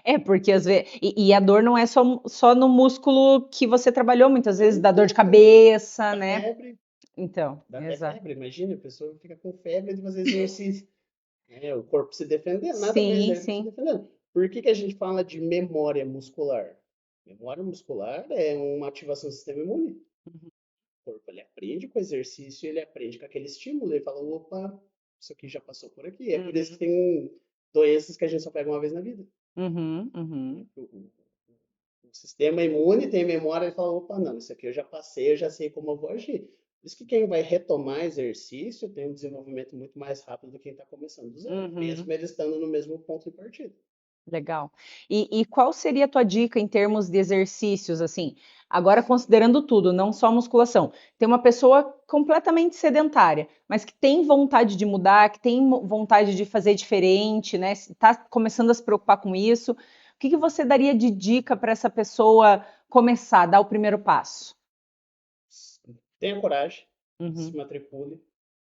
Speaker 1: É, porque às vezes. E a dor não é só no músculo que você trabalhou, muitas
Speaker 2: É
Speaker 1: vezes
Speaker 2: em
Speaker 1: dá dor de
Speaker 2: tudo,
Speaker 1: cabeça,
Speaker 2: dá
Speaker 1: né?
Speaker 2: febre,
Speaker 1: Então,
Speaker 2: dá até
Speaker 1: exato.
Speaker 2: febre, imagina, a pessoa fica com febre de fazer exercício, né? O corpo se defendendo, nada mais
Speaker 1: Sim,
Speaker 2: é que se
Speaker 1: sim.
Speaker 2: defendendo. Por que que a gente fala de memória muscular? Memória muscular é uma ativação do sistema imune. O corpo ele aprende com o exercício, ele aprende com aquele estímulo, ele fala, opa, isso aqui já passou por aqui. É por isso que
Speaker 1: Uhum,
Speaker 2: tem doenças que a gente só pega uma vez na vida,
Speaker 1: uhum,
Speaker 2: né?
Speaker 1: uhum.
Speaker 2: O sistema imune tem memória, ele fala, opa, não, isso aqui eu já passei, eu já sei como eu vou agir. Por isso que quem vai retomar exercício tem um desenvolvimento muito mais rápido do que quem está começando do zero,
Speaker 1: Uhum.
Speaker 2: mesmo eles estando no mesmo ponto de partida.
Speaker 1: Legal. E qual seria a tua dica em termos de exercícios, assim, agora considerando tudo, não só musculação? Tem uma pessoa completamente sedentária, mas que tem vontade de mudar, que tem vontade de fazer diferente, né? Está começando a se preocupar com isso. O que que você daria de dica para essa pessoa começar, dar o primeiro passo?
Speaker 2: Tenha coragem, se
Speaker 1: Uhum.
Speaker 2: matricule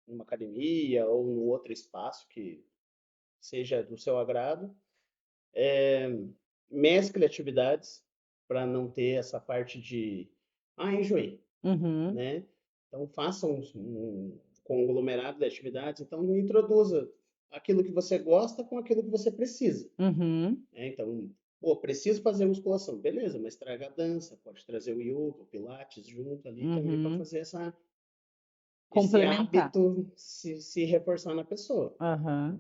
Speaker 2: numa academia ou num outro espaço que seja do seu agrado. Mescle atividades para não ter essa parte de, enjoei,
Speaker 1: Uhum.
Speaker 2: né? Então, faça um conglomerado de atividades. Então, introduza aquilo que você gosta com aquilo que você precisa,
Speaker 1: Uhum.
Speaker 2: né? Então, pô, preciso fazer musculação. Beleza, mas traga a dança, pode trazer o yoga, o pilates junto ali também para
Speaker 1: Uhum.
Speaker 2: fazer esse
Speaker 1: Complementar.
Speaker 2: hábito se reforçar na pessoa.
Speaker 1: Aham.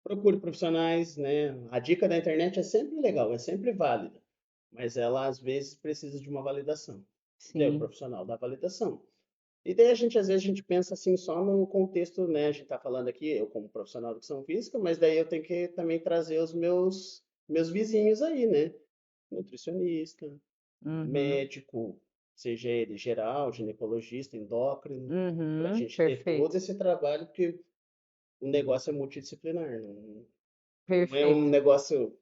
Speaker 2: Procure profissionais, né? A dica da internet é sempre legal, é sempre válida, mas ela às vezes precisa de uma validação. Daí o
Speaker 1: Sim.
Speaker 2: profissional dá validação. E daí às vezes a gente pensa assim só no contexto, né? A gente está falando aqui, eu como profissional de educação física, mas daí eu tenho que também trazer os meus vizinhos aí, né? Nutricionista,
Speaker 1: Uhum.
Speaker 2: médico, seja ele geral, ginecologista, endócrino, para a
Speaker 1: Uhum.
Speaker 2: gente ter todo
Speaker 1: Perfeito.
Speaker 2: esse trabalho, porque o negócio é multidisciplinar, não é um
Speaker 1: Perfeito.
Speaker 2: negócio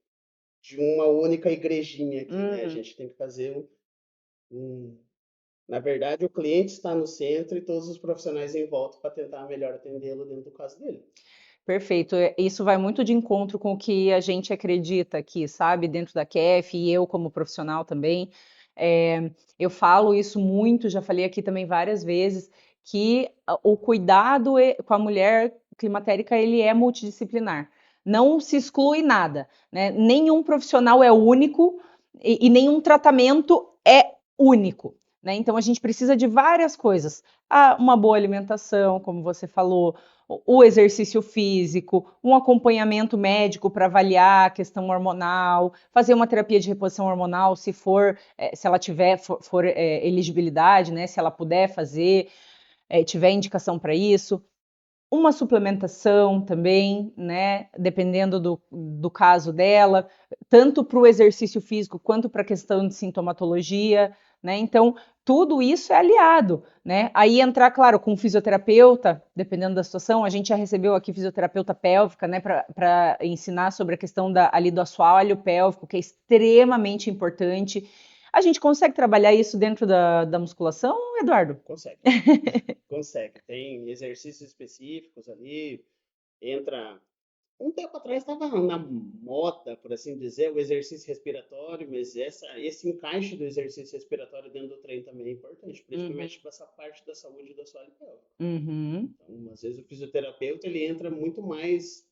Speaker 2: de uma única igrejinha aqui, né? A
Speaker 1: Uhum.
Speaker 2: gente tem que fazer na verdade, o cliente está no centro e todos os profissionais em volta para tentar melhor atendê-lo dentro do caso dele.
Speaker 1: Perfeito. Isso vai muito de encontro com o que a gente acredita aqui, sabe, dentro da KEF e eu como profissional também. Eu falo isso muito, já falei aqui também várias vezes, que o cuidado com a mulher climatérica ele é multidisciplinar. Não se exclui nada, né? Nenhum profissional é único e nenhum tratamento é único, né? Então a gente precisa de várias coisas. Uma boa alimentação, como você falou, o exercício físico, um acompanhamento médico para avaliar a questão hormonal, fazer uma terapia de reposição hormonal, se ela tiver elegibilidade, né, se ela puder fazer, tiver indicação para isso. Uma suplementação também, né, dependendo do caso dela, tanto para o exercício físico quanto para a questão de sintomatologia, né? Então, tudo isso é aliado, né? Aí entrar, claro, com um fisioterapeuta, dependendo da situação, a gente já recebeu aqui fisioterapeuta pélvica, né, para ensinar sobre a questão ali do assoalho pélvico, que é extremamente importante. A gente consegue trabalhar isso dentro da musculação, Eduardo?
Speaker 2: Consegue, consegue. Tem exercícios específicos ali, entra. Um tempo atrás estava na moda, por assim dizer, o exercício respiratório, mas esse encaixe do exercício respiratório dentro do treino também é importante,
Speaker 1: Uhum.
Speaker 2: principalmente para essa parte da saúde do assoalho pélvico.
Speaker 1: Uhum.
Speaker 2: Então, às vezes o fisioterapeuta ele entra muito mais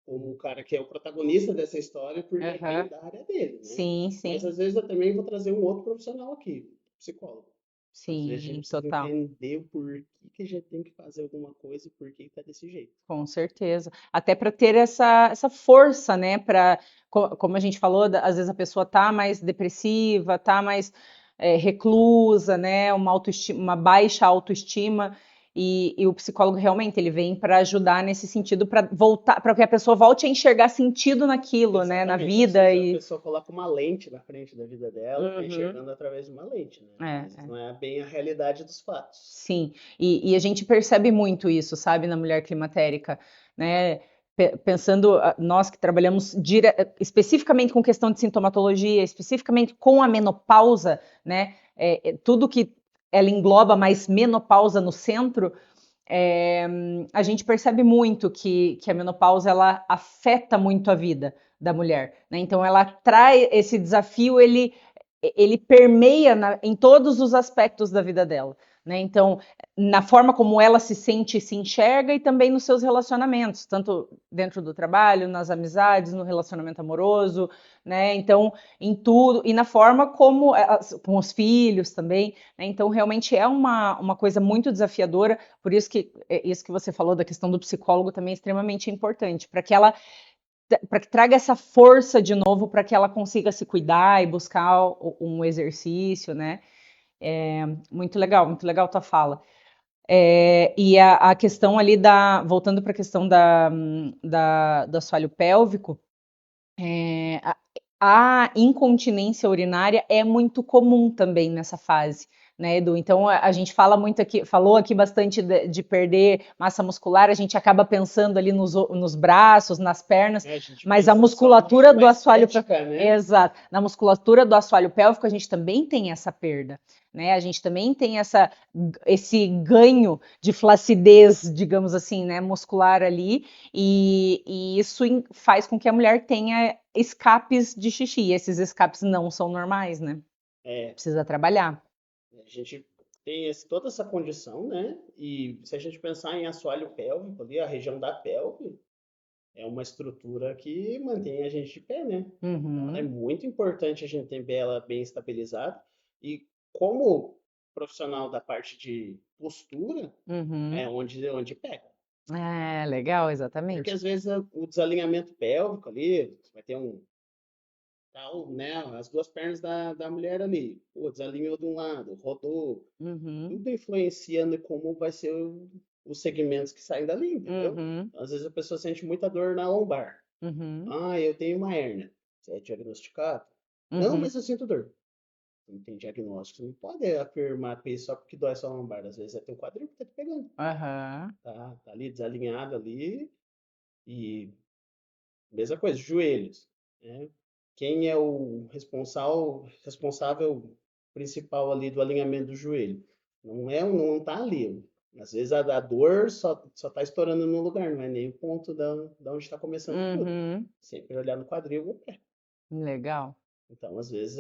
Speaker 2: como o cara que é o protagonista dessa história, porque é bem
Speaker 1: Aham.
Speaker 2: da área dele, né?
Speaker 1: Sim,
Speaker 2: Mas
Speaker 1: sim,
Speaker 2: às vezes eu também vou trazer um outro profissional aqui, psicólogo. Às vezes a gente
Speaker 1: sim,
Speaker 2: precisa
Speaker 1: total,
Speaker 2: entender o porquê que a gente tem que fazer alguma coisa e por que está desse jeito.
Speaker 1: com certeza. Até para ter essa força, né? Como a gente falou, às vezes a pessoa tá mais depressiva, tá mais reclusa, né? Uma baixa autoestima. E o psicólogo realmente ele vem para ajudar nesse sentido, para voltar, para que a pessoa volte a enxergar sentido naquilo, né? Na
Speaker 2: Exatamente. Às
Speaker 1: vida
Speaker 2: vezes a
Speaker 1: e.
Speaker 2: pessoa coloca uma lente na frente da vida dela, tá
Speaker 1: Uhum.
Speaker 2: enxergando através de uma lente, né?
Speaker 1: É,
Speaker 2: Mas
Speaker 1: é.
Speaker 2: não é bem a realidade dos fatos.
Speaker 1: Sim, e a gente percebe muito isso, sabe, na mulher climatérica, né? Pensando, nós que trabalhamos especificamente com questão de sintomatologia, especificamente com a menopausa, né? Tudo que ela engloba, mais menopausa no centro, é, a gente percebe muito que a menopausa ela afeta muito a vida da mulher, né? Então ela traz esse desafio, ele permeia em todos os aspectos da vida dela, né? Então, na forma como ela se sente e se enxerga e também nos seus relacionamentos, tanto dentro do trabalho, nas amizades, no relacionamento amoroso, né? Então, em tudo, e na forma como, com os filhos também, né? Então, realmente é uma coisa muito desafiadora, por isso que isso que você falou da questão do psicólogo também é extremamente importante, para que traga essa força de novo para que ela consiga se cuidar e buscar um exercício, né? Muito legal tua fala. E a questão ali voltando para a questão do assoalho pélvico, a incontinência urinária é muito comum também nessa fase, né, Edu? Então a gente fala muito aqui, falou aqui bastante de perder massa muscular, a gente acaba pensando ali nos braços, nas pernas,
Speaker 2: A gente
Speaker 1: mas a
Speaker 2: pensa só
Speaker 1: musculatura do
Speaker 2: na
Speaker 1: assoalho
Speaker 2: estética, né?
Speaker 1: exato, na musculatura do assoalho pélvico a gente também tem essa perda, né? A gente também tem esse ganho de flacidez, digamos assim, né, muscular ali, e isso faz com que a mulher tenha escapes de xixi. E esses escapes não são normais, né?
Speaker 2: É,
Speaker 1: Precisa trabalhar.
Speaker 2: a gente tem toda essa condição, né? E se a gente pensar em assoalho pélvico ali, a região da pelve é uma estrutura que mantém a gente de pé, né? Então, ela é
Speaker 1: Uhum,
Speaker 2: muito importante a gente ter ela bem estabilizada. E como profissional da parte de postura, é
Speaker 1: uhum.
Speaker 2: onde pega.
Speaker 1: É, legal,
Speaker 2: Porque
Speaker 1: exatamente.
Speaker 2: às vezes o desalinhamento pélvico ali, você vai ter um tal, né? As duas pernas da mulher ali, pô, desalinhou de um lado, rodou,
Speaker 1: Uhum,
Speaker 2: tudo influenciando como vai ser os segmentos que saem dali, entendeu?
Speaker 1: uhum,
Speaker 2: Às vezes a pessoa sente muita dor na lombar.
Speaker 1: uhum,
Speaker 2: Ah, eu tenho uma hérnia. Você é diagnosticado? Não,
Speaker 1: uhum.
Speaker 2: mas eu sinto dor. Não tem diagnóstico. Você não pode afirmar que só porque dói sua lombar. Às vezes é teu quadril que tá te pegando.
Speaker 1: Aham.
Speaker 2: Tá ali desalinhado ali. E mesma coisa, joelhos, né? Quem é o responsável principal ali do alinhamento do joelho? Não tá ali. Às vezes a dor só tá estourando no lugar, não é nem o ponto da onde está começando tudo.
Speaker 1: Uhum.
Speaker 2: Sempre olhar no quadril ou pé.
Speaker 1: Legal.
Speaker 2: Então, às vezes,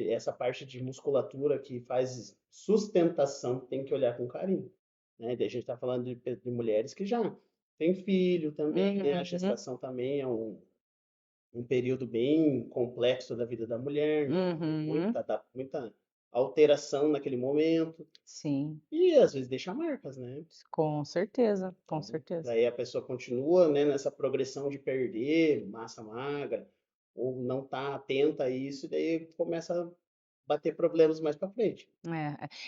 Speaker 2: essa parte de musculatura que faz sustentação tem que olhar com carinho, né? Daí a gente está falando de mulheres que já têm filho também, né? A
Speaker 1: Uhum,
Speaker 2: gestação também é um período bem complexo da vida da mulher, né? Tem
Speaker 1: uhum.
Speaker 2: muita alteração naquele momento
Speaker 1: Sim,
Speaker 2: e às vezes deixa marcas, né?
Speaker 1: com certeza, com
Speaker 2: Então,
Speaker 1: certeza.
Speaker 2: daí a pessoa continua, né, nessa progressão de perder massa magra ou não tá atenta a isso, e daí começa a bater problemas mais para frente.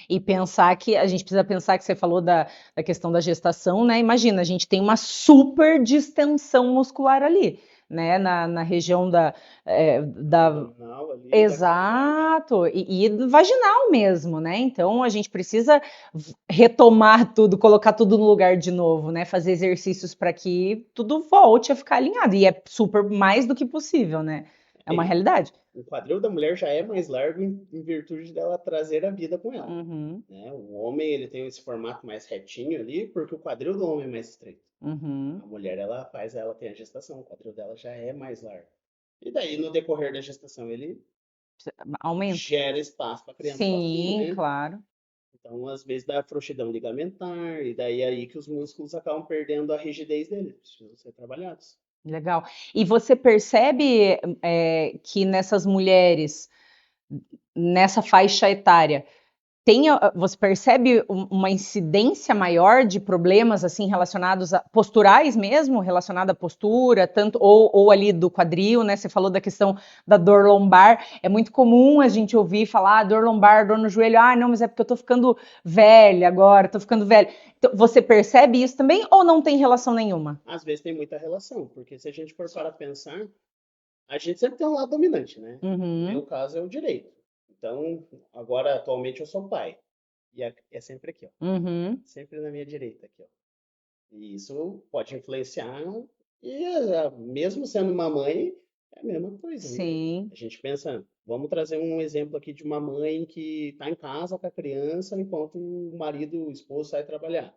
Speaker 1: E pensar que a gente precisa pensar que você falou da questão da gestação, né? Imagina, a gente tem uma super distensão muscular ali, né? Na região da
Speaker 2: Abdominal ali, da cavidade.
Speaker 1: exato, e vaginal mesmo, né? Então a gente precisa retomar tudo, colocar tudo no lugar de novo, né? Fazer exercícios para que tudo volte a ficar alinhado. E é super mais do que possível, né? É uma
Speaker 2: É,
Speaker 1: realidade.
Speaker 2: o quadril da mulher já é mais largo em virtude dela trazer a vida com ela,
Speaker 1: Uhum,
Speaker 2: né? O homem, ele tem esse formato mais retinho ali, porque o quadril do homem é mais estreito.
Speaker 1: uhum.
Speaker 2: A mulher, ela tem a gestação, o quadril dela já é mais largo. E daí, no decorrer da gestação, ele
Speaker 1: Aumenta.
Speaker 2: gera espaço para a criança passar,
Speaker 1: Sim,
Speaker 2: né?
Speaker 1: claro.
Speaker 2: Então, às vezes dá frouxidão ligamentar, e daí é aí que os músculos acabam perdendo a rigidez deles, precisam ser trabalhados.
Speaker 1: Legal. E você percebe que nessas mulheres, nessa faixa etária, você percebe uma incidência maior de problemas assim relacionados a posturais mesmo, relacionado à postura, tanto ou ali do quadril, né? Você falou da questão da dor lombar. É muito comum a gente ouvir falar dor lombar, dor no joelho. Ah, não, mas é porque eu tô ficando velha agora, tô ficando velha. Então, você percebe isso também ou não tem relação nenhuma?
Speaker 2: Às vezes tem muita relação, porque se a gente for para pensar, a gente sempre tem um lado dominante, né? No meu
Speaker 1: Uhum,
Speaker 2: caso é o direito. Então, agora, atualmente, eu sou pai. E é sempre aqui, ó.
Speaker 1: uhum,
Speaker 2: Sempre na minha direita aqui, ó. E isso pode influenciar. E mesmo sendo uma mãe, é a mesma coisa, né?
Speaker 1: sim.
Speaker 2: A gente pensa, vamos trazer um exemplo aqui de uma mãe que está em casa com a criança enquanto o marido, o esposo sai trabalhar.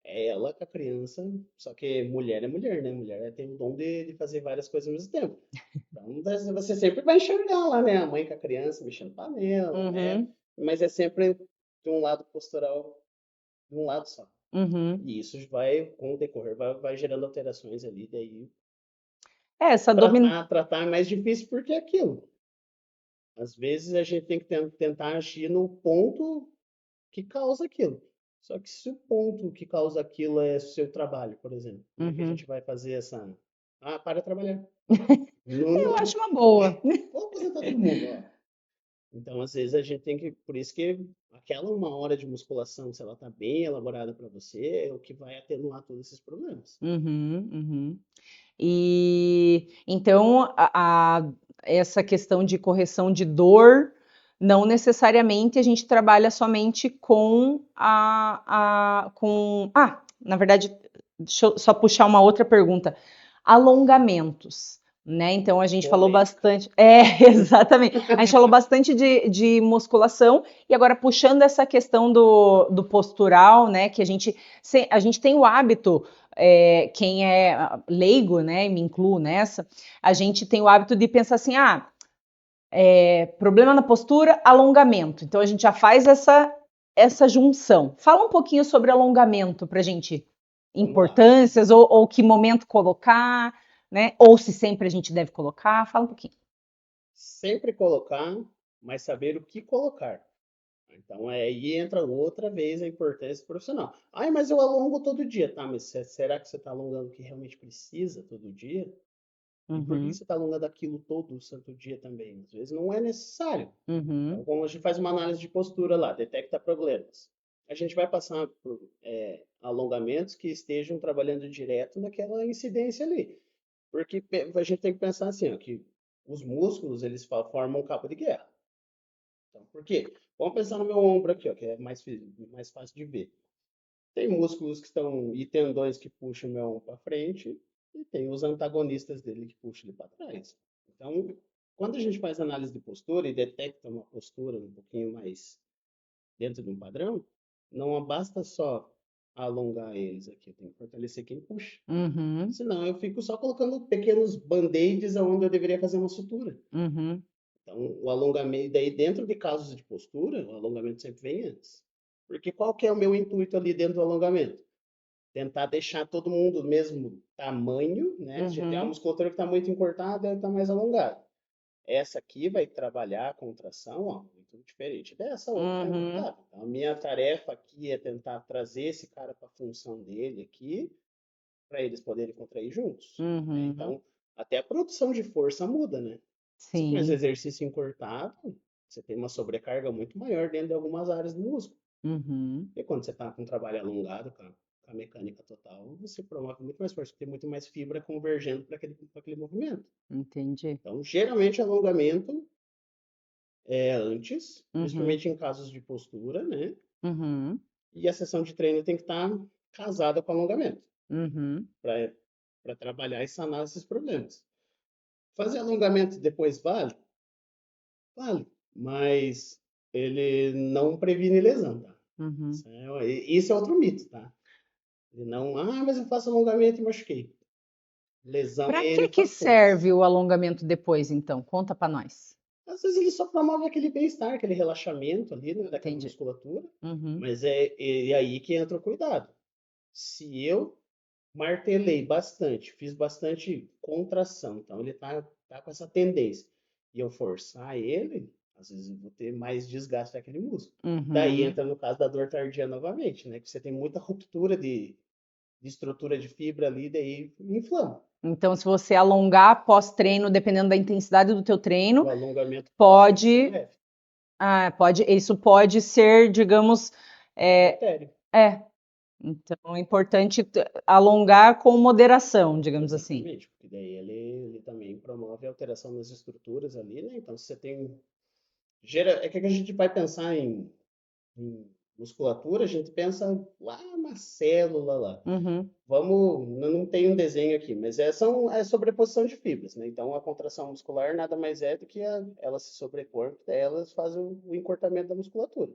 Speaker 2: É ela com a criança, só que mulher é mulher, né? Mulher tem o dom de fazer várias coisas ao mesmo tempo. Então, você sempre vai enxergar lá, né? A mãe com a criança mexendo panela, né?
Speaker 1: Uhum,
Speaker 2: Mas é sempre de um lado postural, de um lado só.
Speaker 1: uhum.
Speaker 2: E isso vai, com o decorrer, vai gerando alterações ali. Daí,
Speaker 1: Essa domin...
Speaker 2: tratar é mais difícil porque é aquilo. Às vezes a gente tem que tentar agir no ponto que causa aquilo. Só que se o ponto que causa aquilo é seu trabalho, por exemplo, como é que a
Speaker 1: Uhum.
Speaker 2: gente vai fazer essa. Ah, para de trabalhar.
Speaker 1: Eu
Speaker 2: Não,
Speaker 1: acho uma boa.
Speaker 2: vou aposentar todo mundo, ó. Então, às vezes, a gente tem que. Por isso que aquela uma hora de musculação, se ela tá bem elaborada para você, é o que vai atenuar todos esses problemas.
Speaker 1: Uhum, uhum. E então essa questão de correção de dor não necessariamente a gente trabalha somente com na verdade, deixa eu só puxar uma outra pergunta. Alongamentos, né? Então a gente falou
Speaker 2: Polêmica.
Speaker 1: bastante. Exatamente. A gente falou bastante de musculação, e agora puxando essa questão do postural, né? Que a gente tem o hábito. Quem é leigo, né, me incluo nessa, a gente tem o hábito de pensar assim, problema na postura, alongamento. Então a gente já faz essa junção. Fala um pouquinho sobre alongamento para a gente,
Speaker 2: Vamos lá.
Speaker 1: importâncias, ou que momento colocar, né? Ou se sempre a gente deve colocar. Fala um pouquinho.
Speaker 2: Sempre colocar, mas saber o que colocar. Então, aí entra outra vez a importância profissional. Ai, mas eu alongo todo dia. Tá, mas será que você está alongando o que realmente precisa todo dia? E por que
Speaker 1: Uhum,
Speaker 2: você está alongando aquilo todo santo dia também? Às vezes não é necessário. Então,
Speaker 1: uhum,
Speaker 2: como a gente faz uma análise de postura lá, detecta problemas, a gente vai passar por alongamentos que estejam trabalhando direto naquela incidência ali. Porque a gente tem que pensar assim, ó, que os músculos, eles formam um cabo de guerra. Então, por quê? Vamos pensar no meu ombro aqui, ó, que é mais fácil de ver. Tem músculos que estão e tendões que puxam o meu ombro para frente e tem os antagonistas dele que puxam ele para trás. Então, quando a gente faz análise de postura e detecta uma postura um pouquinho mais dentro de um padrão, não basta só alongar eles aqui, tem que fortalecer quem puxa.
Speaker 1: uhum,
Speaker 2: Senão eu fico só colocando pequenos band-aids onde eu deveria fazer uma sutura.
Speaker 1: uhum,
Speaker 2: Então, o alongamento, daí dentro de casos de postura, o alongamento sempre vem antes. Porque qual que é o meu intuito ali dentro do alongamento? Tentar deixar todo mundo do mesmo tamanho, né? Se tem uma
Speaker 1: uhum,
Speaker 2: musculatura que está muito encurtada, ela está mais alongada. Essa aqui vai trabalhar a contração, ó, muito diferente dessa outra que está
Speaker 1: uhum,
Speaker 2: encurtada. Então, a minha tarefa aqui é tentar trazer esse cara para a função dele aqui, para eles poderem contrair juntos. Né?
Speaker 1: uhum.
Speaker 2: Então, até a produção de força muda, né? Você faz
Speaker 1: Sim.
Speaker 2: exercício encurtado, você tem uma sobrecarga muito maior dentro de algumas áreas do músculo.
Speaker 1: Uhum.
Speaker 2: E quando você está com um trabalho alongado, com a mecânica total, você promove muito mais força, porque tem muito mais fibra convergendo para aquele movimento.
Speaker 1: Entendi.
Speaker 2: Então, geralmente, alongamento é antes,
Speaker 1: Uhum,
Speaker 2: principalmente em casos de postura, né?
Speaker 1: uhum,
Speaker 2: E a sessão de treino tem que estar casada com alongamento,
Speaker 1: uhum.
Speaker 2: para trabalhar e sanar esses problemas. Fazer alongamento depois vale? Vale, mas ele não previne lesão, tá?
Speaker 1: Uhum.
Speaker 2: Isso é outro mito, tá? Ele não, mas eu faço alongamento e machuquei. Lesão
Speaker 1: Para
Speaker 2: é
Speaker 1: que
Speaker 2: N
Speaker 1: que
Speaker 2: fatores.
Speaker 1: serve o alongamento depois, então? Conta para nós.
Speaker 2: Às vezes ele só promove aquele bem-estar, aquele relaxamento ali, né, daquela
Speaker 1: Entendi.
Speaker 2: musculatura,
Speaker 1: Uhum,
Speaker 2: mas é aí que entra o cuidado. Se eu martelei bastante, fiz bastante contração, então ele tá com essa tendência, e eu forçar ele, às vezes eu vou ter mais desgaste daquele músculo. Daí
Speaker 1: uhum.
Speaker 2: entra no caso da dor tardia novamente, né? Que você tem muita ruptura de estrutura de fibra ali, daí inflama.
Speaker 1: Então, se você alongar pós-treino, dependendo da intensidade do teu treino,
Speaker 2: O alongamento pós-treino é
Speaker 1: pode,
Speaker 2: leve,
Speaker 1: isso pode ser, digamos, é,
Speaker 2: deletério.
Speaker 1: é. Então, é importante alongar com moderação, digamos assim.
Speaker 2: Exatamente, porque daí ele também promove alteração nas estruturas ali, né? Então, se você tem. É que a gente vai pensar em musculatura, a gente pensa lá na célula lá.
Speaker 1: Uhum,
Speaker 2: Vamos, não tem um desenho aqui, mas é sobreposição de fibras, né? Então, a contração muscular nada mais é do que ela se sobrepor, elas fazem o encurtamento da musculatura.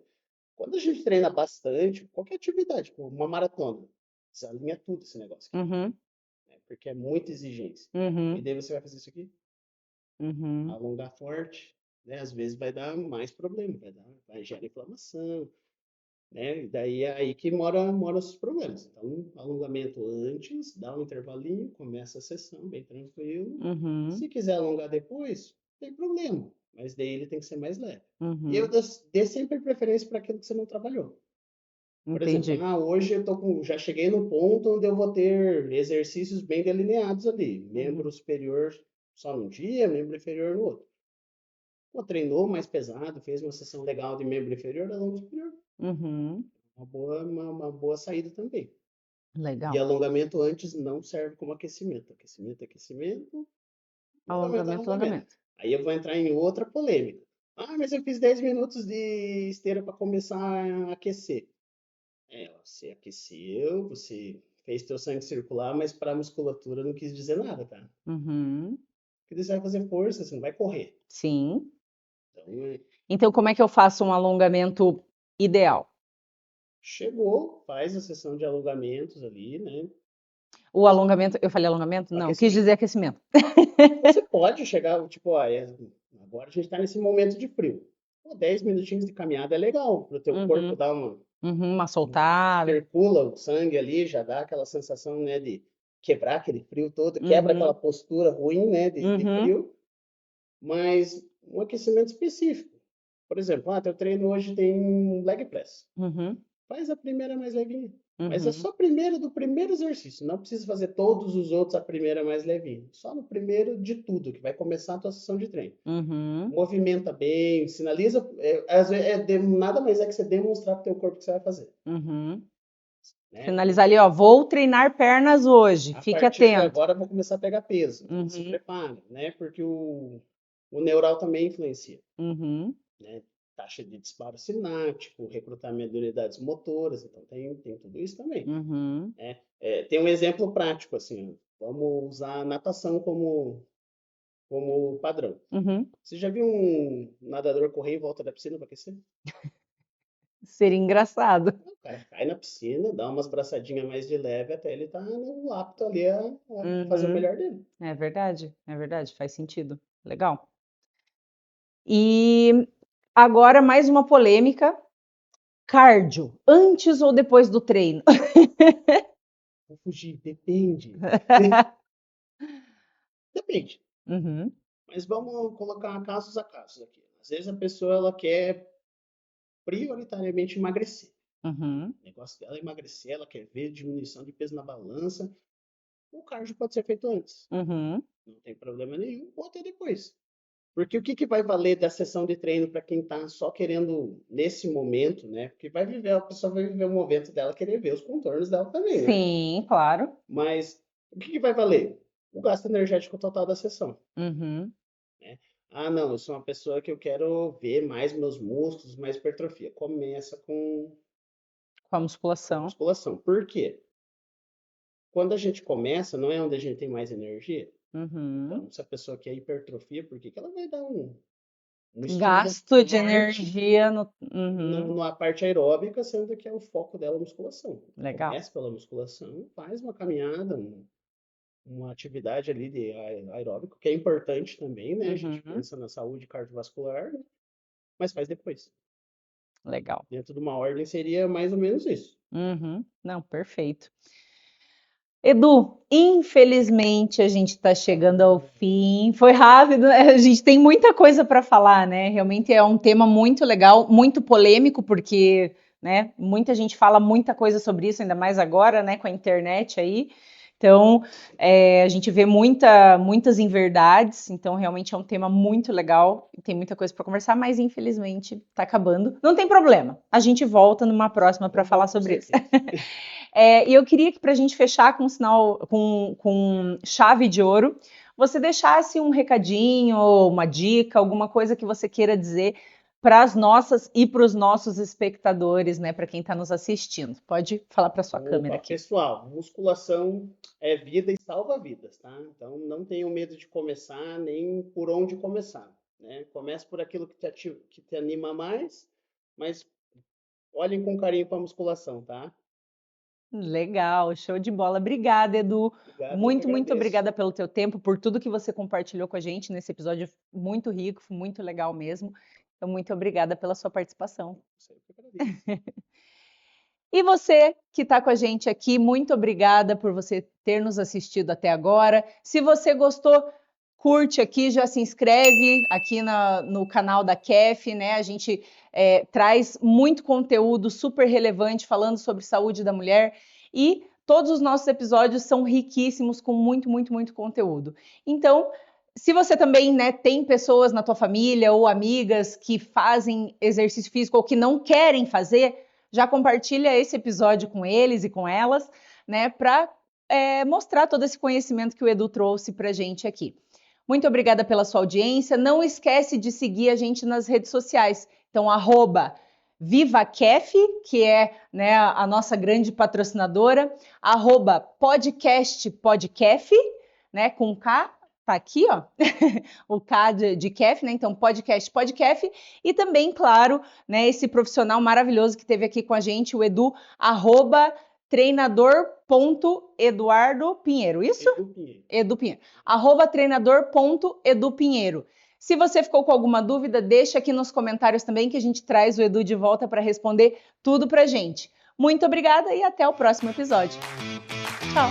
Speaker 2: Quando a gente treina bastante, qualquer atividade, tipo uma maratona, você alinha tudo esse negócio aqui,
Speaker 1: uhum,
Speaker 2: né? Porque é muita exigência. E
Speaker 1: uhum,
Speaker 2: daí você vai fazer isso aqui,
Speaker 1: uhum,
Speaker 2: alongar forte, né? Às vezes vai dar mais problema, vai gerar inflamação, né? E daí é aí que mora os problemas. Então, alongamento antes, dá um intervalinho, começa a sessão bem tranquilo.
Speaker 1: uhum,
Speaker 2: Se quiser alongar depois, não tem problema, mas daí ele tem que ser mais leve. E eu
Speaker 1: uhum.
Speaker 2: dê sempre preferência para aquilo que você não trabalhou. Por exemplo,
Speaker 1: Entendi.
Speaker 2: hoje já cheguei no ponto onde eu vou ter exercícios bem delineados ali.
Speaker 1: Uhum,
Speaker 2: Membro superior só num dia, membro inferior no outro. Pô, treinou mais pesado, fez uma sessão legal de membro inferior, alonga superior.
Speaker 1: uhum.
Speaker 2: Uma boa saída também. E
Speaker 1: Legal.
Speaker 2: alongamento antes não serve como aquecimento. Aquecimento, aquecimento, alongamento,
Speaker 1: Alongamento,
Speaker 2: alongamento.
Speaker 1: alongamento.
Speaker 2: Aí eu vou entrar em outra polêmica. Ah, mas eu fiz 10 minutos de esteira para começar a aquecer. Você aqueceu, você fez teu sangue circular, mas para a musculatura não quis dizer nada, tá?
Speaker 1: Uhum.
Speaker 2: Porque você vai fazer força, você não vai correr.
Speaker 1: Sim.
Speaker 2: Então,
Speaker 1: Então, como é que eu faço um alongamento ideal?
Speaker 2: chegou, faz a sessão de alongamentos ali, né?
Speaker 1: O alongamento, eu falei alongamento? Não, quis
Speaker 2: Aquecimento.
Speaker 1: dizer aquecimento.
Speaker 2: Você pode chegar, tipo, agora a gente tá nesse momento de frio. Pô, 10 minutinhos de caminhada é legal, pro teu corpo
Speaker 1: Uhum.
Speaker 2: dar uma
Speaker 1: Uma soltada.
Speaker 2: circula o sangue ali, já dá aquela sensação, né, de quebrar aquele frio todo, quebra aquela
Speaker 1: Uhum.
Speaker 2: postura ruim, né, de
Speaker 1: Uhum.
Speaker 2: frio, mas um aquecimento específico. Por exemplo, teu treino hoje tem um leg press.
Speaker 1: Uhum.
Speaker 2: Faz a primeira mais levinha. Mas é
Speaker 1: Uhum.
Speaker 2: só a primeira do primeiro exercício. Não precisa fazer todos os outros a primeira mais levinha. Só no primeiro de tudo, que vai começar a tua sessão de treino.
Speaker 1: Uhum.
Speaker 2: Movimenta bem, sinaliza. Nada mais é que você demonstrar pro teu corpo que você vai fazer.
Speaker 1: Uhum.
Speaker 2: Né?
Speaker 1: Finalizar ali, ó. Vou treinar pernas hoje.
Speaker 2: A
Speaker 1: Fique
Speaker 2: partir de
Speaker 1: atento.
Speaker 2: agora, eu vou começar a pegar peso. Então, se
Speaker 1: Uhum.
Speaker 2: prepara, né? Porque o neural também influencia.
Speaker 1: Uhum.
Speaker 2: Né? Taxa de disparo sináptico, recrutamento de unidades motoras. Então, tem tudo isso também.
Speaker 1: Uhum.
Speaker 2: Né? Tem um exemplo prático, assim. Vamos usar a natação como padrão.
Speaker 1: Uhum.
Speaker 2: Você já viu um nadador correr em volta da piscina para aquecer?
Speaker 1: Seria engraçado.
Speaker 2: O cara cai na piscina, dá umas braçadinhas mais de leve até ele estar no apto ali a fazer o
Speaker 1: Uhum.
Speaker 2: melhor dele.
Speaker 1: É verdade, faz sentido. Legal. E agora mais uma polêmica. Cardio, antes ou depois do treino?
Speaker 2: Vou fugir, depende. Depende.
Speaker 1: Uhum.
Speaker 2: Mas vamos colocar casos a casos aqui. Às vezes a pessoa ela quer prioritariamente emagrecer.
Speaker 1: Uhum.
Speaker 2: O negócio dela é emagrecer, ela quer ver diminuição de peso na balança. O cardio pode ser feito antes.
Speaker 1: Uhum.
Speaker 2: Não tem problema nenhum. Ou até depois. Porque o que vai valer da sessão de treino para quem está só querendo nesse momento, né? Porque a pessoa vai viver o momento dela, querer ver os contornos dela também, né?
Speaker 1: Sim, claro.
Speaker 2: Mas o que vai valer? O gasto energético total da sessão.
Speaker 1: Uhum.
Speaker 2: Né? Não, eu sou uma pessoa que eu quero ver mais meus músculos, mais hipertrofia. Começa
Speaker 1: Com a
Speaker 2: com
Speaker 1: musculação.
Speaker 2: musculação. Por quê? Quando a gente começa, não é onde a gente tem mais energia.
Speaker 1: Uhum.
Speaker 2: Então, se a pessoa quer hipertrofia, por que que ela vai dar um estímulo
Speaker 1: Gasto de
Speaker 2: forte
Speaker 1: energia no. Uhum.
Speaker 2: na parte aeróbica, sendo que é o foco dela a musculação?
Speaker 1: Legal.
Speaker 2: Começa pela musculação, faz uma caminhada, uma atividade ali de aeróbico, que é importante também, né? A gente
Speaker 1: Uhum.
Speaker 2: pensa na saúde cardiovascular, né? Mas faz depois.
Speaker 1: Legal.
Speaker 2: Dentro de uma ordem seria mais ou menos isso.
Speaker 1: Uhum. Não, perfeito. Edu, infelizmente a gente está chegando ao fim. Foi rápido, né? A gente tem muita coisa para falar, né? Realmente é um tema muito legal, muito polêmico, porque, né, muita gente fala muita coisa sobre isso, ainda mais agora, né, com a internet aí. Então, a gente vê muitas inverdades, então realmente é um tema muito legal, tem muita coisa para conversar, mas infelizmente está acabando. Não tem problema, a gente volta numa próxima para falar
Speaker 2: Com
Speaker 1: sobre isso.
Speaker 2: certeza.
Speaker 1: E eu queria que, para a gente fechar com sinal, com chave de ouro, você deixasse um recadinho, uma dica, alguma coisa que você queira dizer para as nossas e para os nossos espectadores, né? Para quem está nos assistindo. Pode falar para sua câmera
Speaker 2: Opa,
Speaker 1: aqui.
Speaker 2: pessoal, musculação é vida e salva vidas, tá? Então não tenham medo de começar, nem por onde começar, né? Comece por aquilo que te anima mais, mas olhem com carinho para a musculação, tá?
Speaker 1: Legal, show de bola. Obrigada, Edu.
Speaker 2: Obrigado, eu que
Speaker 1: Muito
Speaker 2: agradeço.
Speaker 1: obrigada pelo teu tempo, por tudo que você compartilhou com a gente nesse episódio muito rico, muito legal mesmo. Então, muito obrigada pela sua participação.
Speaker 2: Eu que agradeço.
Speaker 1: E você que está com a gente aqui, muito obrigada por você ter nos assistido até agora. Se você gostou, curte aqui, já se inscreve aqui no canal da KEF, né? A gente traz muito conteúdo super relevante falando sobre saúde da mulher e todos os nossos episódios são riquíssimos com muito conteúdo. Então, se você também, né, tem pessoas na tua família ou amigas que fazem exercício físico ou que não querem fazer, já compartilha esse episódio com eles e com elas, né, para mostrar todo esse conhecimento que o Edu trouxe para a gente aqui. Muito obrigada pela sua audiência. Não esquece de seguir a gente nas redes sociais. Então, @VivaCaf, que é, né, a nossa grande patrocinadora, @podcastpodcaf, né, com K, tá aqui, ó, o K de Kef, né, então podcast Podcaf, e também, claro, né, esse profissional maravilhoso que esteve aqui com a gente, o Edu, @treinador.eduardopinheiro, isso? Edu Pinheiro. @treinador.edupinheiro. Se você ficou com alguma dúvida, deixa aqui nos comentários também que a gente traz o Edu de volta para responder tudo pra gente. Muito obrigada e até o próximo episódio. Tchau!